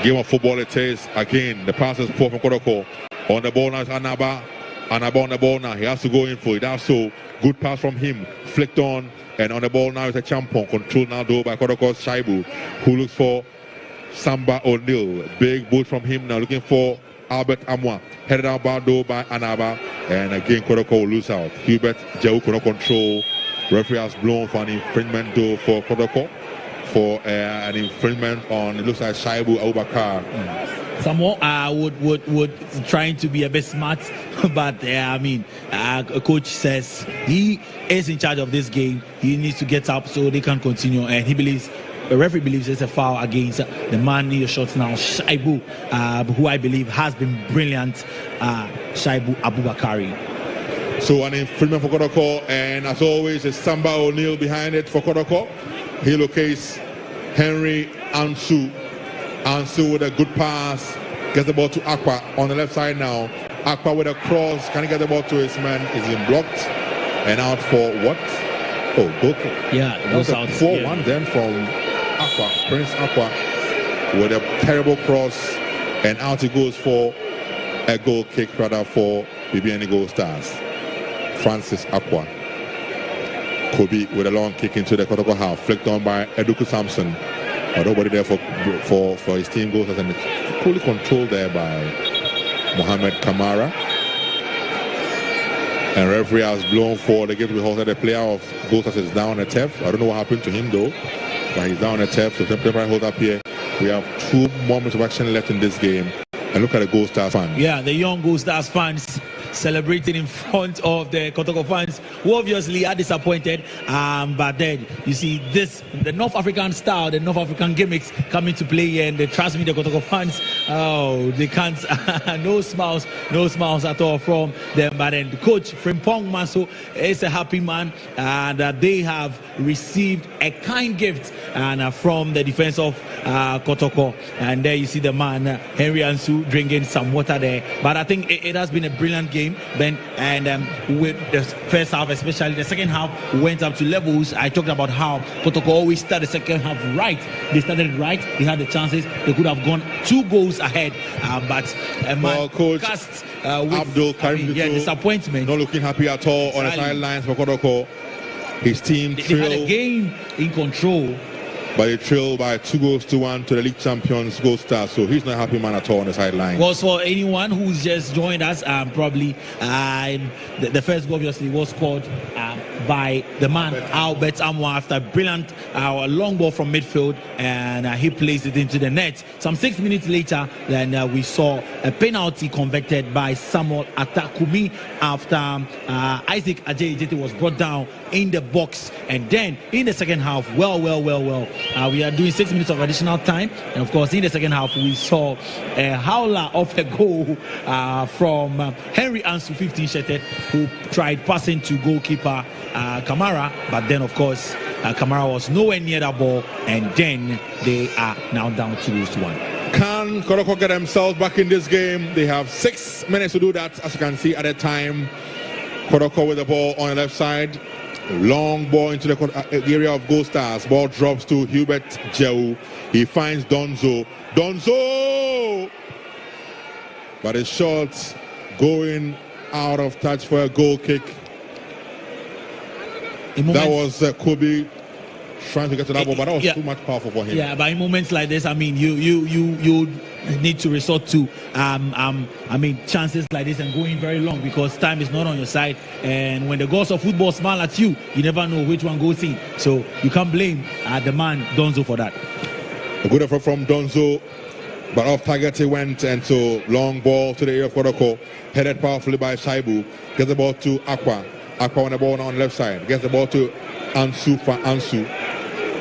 Game of football it is. Again, the pass is poor from Kotoko. On the ball now is Anaba. Anaba on the ball now. He has to go in for it. Also, good pass from him. Flicked on. And on the ball now is a champion. Controlled now though by Kotoko's Shaibu, who looks for Samba O'Neill. Big boot from him now, looking for Albert Amwa. Headed out by though by Anaba. And again, Kotoko will lose out. Hubert Jau cannot control. Referee has blown for an infringement though for Kotoko. For an infringement on, it looks like Shaibu Abubakar. Someone would trying to be a bit smart, but a coach says he is in charge of this game. He needs to get up so they can continue, and the referee believes it's a foul against the man near the shots now, Shaibu, who I believe has been brilliant, Shaibu Abubakari. So an infringement for Kotoko, and as always, it's Samba O'Neill behind it for Kotoko. He locates Henry Ansu. Ansu with a good pass. Gets the ball to Aqua on the left side now. Aqua with a cross. Can he get the ball to his man? Is he blocked? And out for what? Oh, goal kick. Yeah, it goes out. 4-1 then from Aqua. Prince Aqua with a terrible cross. And out it goes for a goal kick rather for BBNE Gold Stars. Francis Aqua. Kobe with a long kick into the Kotoko half, flicked on by Eduku Samson. But nobody there for his team goes and it's fully controlled there by Mohamed Kamara. And referee has blown for the game to be halted. The player of Gold Stars is down a turf. I don't know what happened to him though, but he's down a turf. So temporary hold up here. We have 2 more minutes of action left in this game. And look at the Gold Stars fans. Yeah, the young Gold Stars fans celebrating in front of the Kotoko fans, who obviously are disappointed. But then you see this, the North African style, the North African gimmicks come into play here, and trust me, the Kotoko fans, oh, they can't, no smiles at all from them. But then the coach Frimpong Maso is a happy man, and they have received a kind gift and from the defense of Kotoko. And there you see the man Henry Ansu drinking some water there. But I think it has been a brilliant game, Ben, and with the first half, especially the second half, went up to levels. I talked about how Kotoko always start the second half right. They started right. They had the chances. They could have gone 2 goals ahead, but Coach cast Abdul Karim, disappointment. Not looking happy at all on the sidelines for Kotoko. His team they had a game in control, but they trailed by 2-1 to the league champions Gold Stars. So he's not a happy man at all on the sideline. Well, for anyone who's just joined us, probably the first goal obviously was scored by the man Albert Amwa after a brilliant long ball from midfield, and he placed it into the net. Some 6 minutes later, then we saw a penalty converted by Samuel Atakumi after Isaac Ajay was brought down in the box. And then in the second half, we are doing 6 minutes of additional time, and of course in the second half we saw a howler of a goal from Henry Ansu 15 Shetet, who tried passing to goalkeeper Kamara, but then of course Kamara was nowhere near that ball, and then they are now down 2-1. Can Kotoko get themselves back in this game? They have 6 minutes to do that, as you can see at the time. Kotoko with the ball on the left side. Long ball into the area of Gold Stars. Ball drops to Hubert Jehu. He finds Donzo. But his shot going out of touch for a goal kick. That was Kobe trying to get to that ball, but that was too much powerful for him. Yeah, but in moments like this, I mean, you need to resort to chances like this and going very long, because time is not on your side. And when the gods of football smile at you, you never know which one goes in. So you can't blame the man Donzo for that. A good effort from Donzo, but off target he went, and so long ball to the area of Kotoko, headed powerfully by Shaibu. Gets the ball to Aqua on the ball on the left side. Gets the ball to Ansu for Ansu.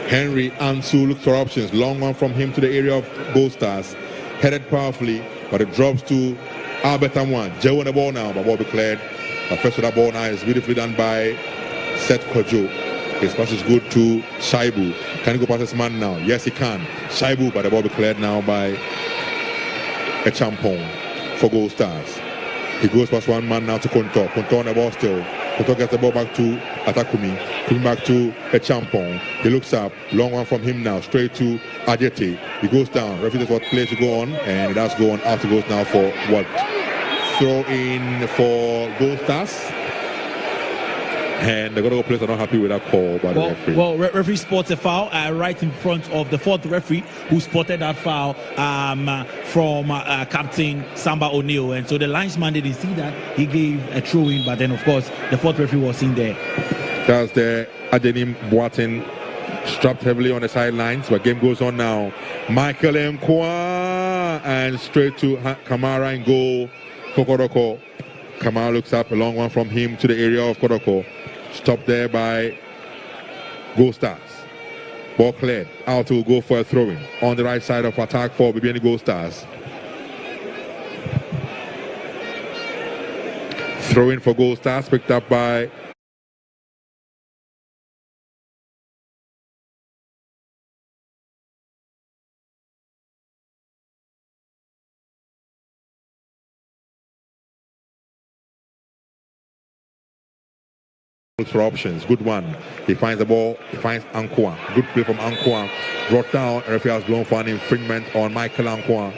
Henry Ansu looks for options. Long one from him to the area of Gold Stars. Headed powerfully, but it drops to Albert Amwan. Joe on the ball now, but ball be cleared. But first with that ball now is beautifully done by Seth Kojo. His pass is good to Shaibu. Can he go past this man now? Yes, he can. Shaibu, but the ball be cleared now by a champon for Gold Stars. He goes past one man now to Konto. Konto on the ball still. Konto gets the ball back to Atakumi. Coming back to a champon. He looks up. Long one from him now. Straight to Ajete. He goes down. Referee says what play to go on. And it does go on. After goes now for what? Throw in for Gold Stars. And the Kotoko players are not happy with that call by the referee. Well, referee spots a foul right in front of the fourth referee, who spotted that foul from Captain Samba O'Neill. And so the linesman didn't see that. He gave a throw-in, but then, of course, the fourth referee was in there. That's the Adenim Boateng strapped heavily on the sidelines, but game goes on now. Michael Mkwa, and straight to Kamara in goal for Kotoko. Kamara looks up, a long one from him to the area of Kotoko. Stopped there by Gold Stars. Ball cleared. Out will go for a throw-in on the right side of attack for BBN Gold Stars. Throw-in for Gold Stars picked up by for options. Good one. He finds the ball. He finds Ankwa. Good play from Ankwa. Brought down. Referee has blown for an infringement on Michael Ankwa.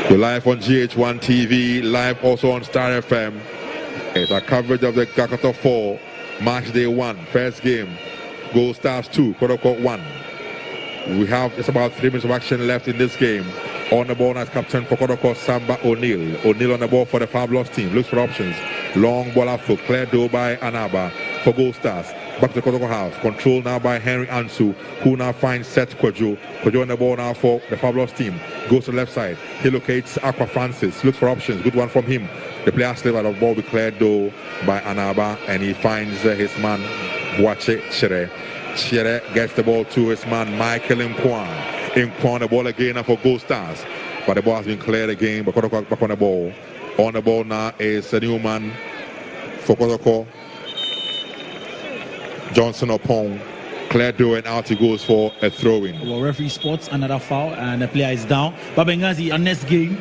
We're live on GH1 TV. Live also on Star FM. It's a coverage of the Gakato 4 Match Day 1. First game. Gold Stars 2. Kotoko 1. We have just about 3 minutes of action left in this game. On the ball as captain for Kotoko, Samba O'Neill. O'Neill on the ball for the Fabulous team. Looks for options. Long ball up for cleared though by Anaba for Gold Stars. Back to the Kotoko half. Control now by Henry Ansu, who now finds Seth Kojo. Kojo on the ball now for the Fabulous team. Goes to the left side. He locates Aqua Francis. Looks for options. Good one from him. The player slip out of ball be cleared though by Anaba, and he finds his man Boache Chere. Chere gets the ball to his man Michael Nkwan. Nkwan the ball again now for Gold Stars. But the ball has been cleared again. But Kotoko back on the ball. On the ball now is a new man for Kotoko. Johnson Opong, clear door, and out he goes for a throw-in. Well, referee spots another foul and the player is down. But Benghazi, our next game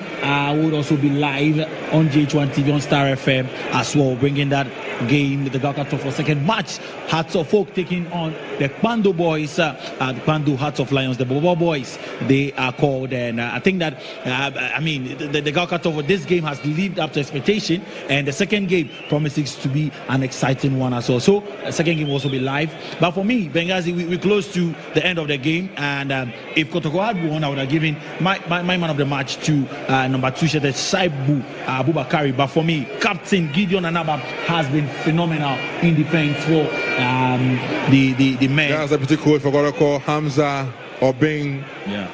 would also be live on JH1 TV on Star FM as well, bringing that game, the Gal Katofo second match. Hearts of Folk taking on the Kpando boys, the Kpando Hearts of Lions, the Bobo boys, they are called. And I think that, the Gal Katofo, this game has lived up to expectation. And the second game promises to be an exciting one as well. So, the second game will also be live. But for me, Benghazi, we're close to the end of the game. And if Kotoko had won, I would have given my man of the match to number 2, Shaibu Abubakari. But for me, Captain Gideon Anaba has been phenomenal in defense for the men. That's a pretty cool for Kotoko. Hamza Obing. Yeah.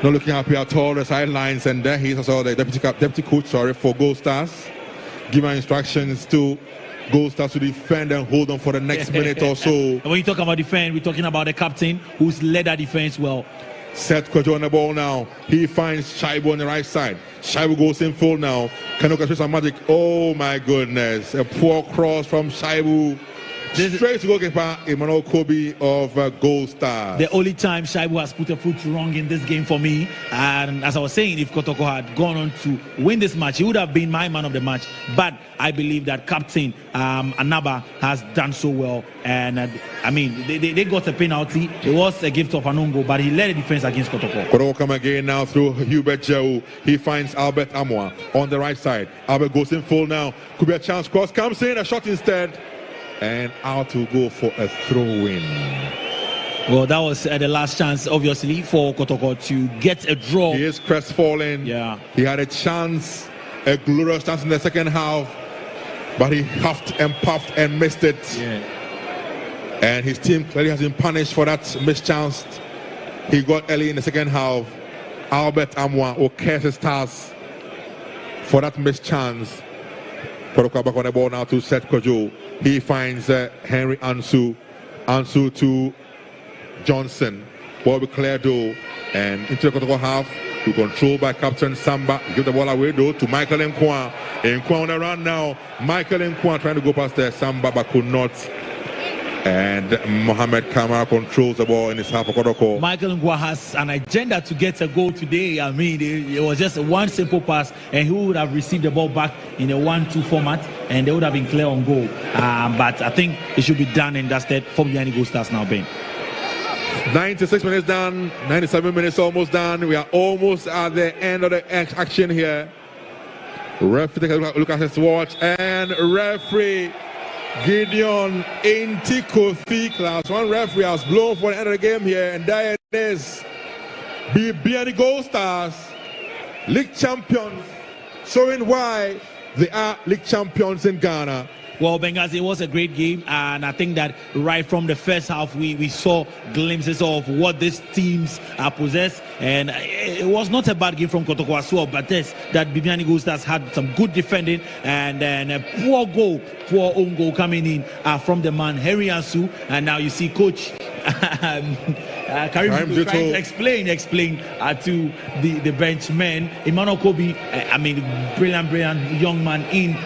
Not looking happy at all. The sidelines, and there he's also the deputy coach. For Gold Stars, giving instructions to Gold Stars to defend and hold on for the next minute or so. When you talk about defense, we're talking about the captain who's led that defense well. Seth Kojo on the ball now. He finds Shaibu on the right side. Shaibu goes in full now. Kanoka shows some magic. Oh my goodness. A poor cross from Shaibu. Straight to goalkeeper Emmanuel Kobe of Gold Stars. The only time Shaibu has put a foot wrong in this game for me. And as I was saying, if Kotoko had gone on to win this match, he would have been my man of the match. But I believe that Captain Anaba has done so well. And they got a penalty. It was a gift of Anongo, but he led the defense against Kotoko. Kotoko come again now through Hubert Jau. He finds Albert Amwa on the right side. Albert goes in full now. Could be a chance. Cross comes in, a shot instead. And out to go for a throw-in. Well, that was the last chance, obviously, for Kotoko to get a draw. He is crestfallen. Yeah. He had a chance, a glorious chance in the second half, but he huffed and puffed and missed it. Yeah. And his team clearly has been punished for that missed chance he got early in the second half. Albert Amwa will curse his stars for that missed chance. Kotoko back on the ball now to Seth Kojo. He finds Henry Ansu. Ansu to Johnson. Ball be cleared though. And into the Kotoko half. We controlled by Captain Samba. Give the ball away though to Michael Nkwan. Nkwan on the run now. Michael Nkwan trying to go past the Samba but could not. And Mohamed Kamara controls the ball in his half of Kotoko. Michael Nkwa has an agenda to get a goal today. It was just one simple pass, and he would have received the ball back in a 1-2 format, and they would have been clear on goal. But I think it should be done and dusted for Biani Gold Stars now, Ben. 96 minutes done, 97 minutes almost done. We are almost at the end of the action here. Referee, take a look at his watch, and referee Gideon Inti Kofi, Class 1 referee, has blown for the end of the game here, and there it is. BECHEM Gold Stars, league champions, showing why they are league champions in Ghana. Well, Benghazi, it was a great game, and I think that right from the first half, we saw glimpses of what these teams possess, and it was not a bad game from Kotoko as well, but that BECHEM Gold Stars had some good defending, and then a poor own goal coming in from the man, Henry Ansu, and now you see Coach Karim trying to explain to the bench men. Emmanuel Kobe, brilliant young man in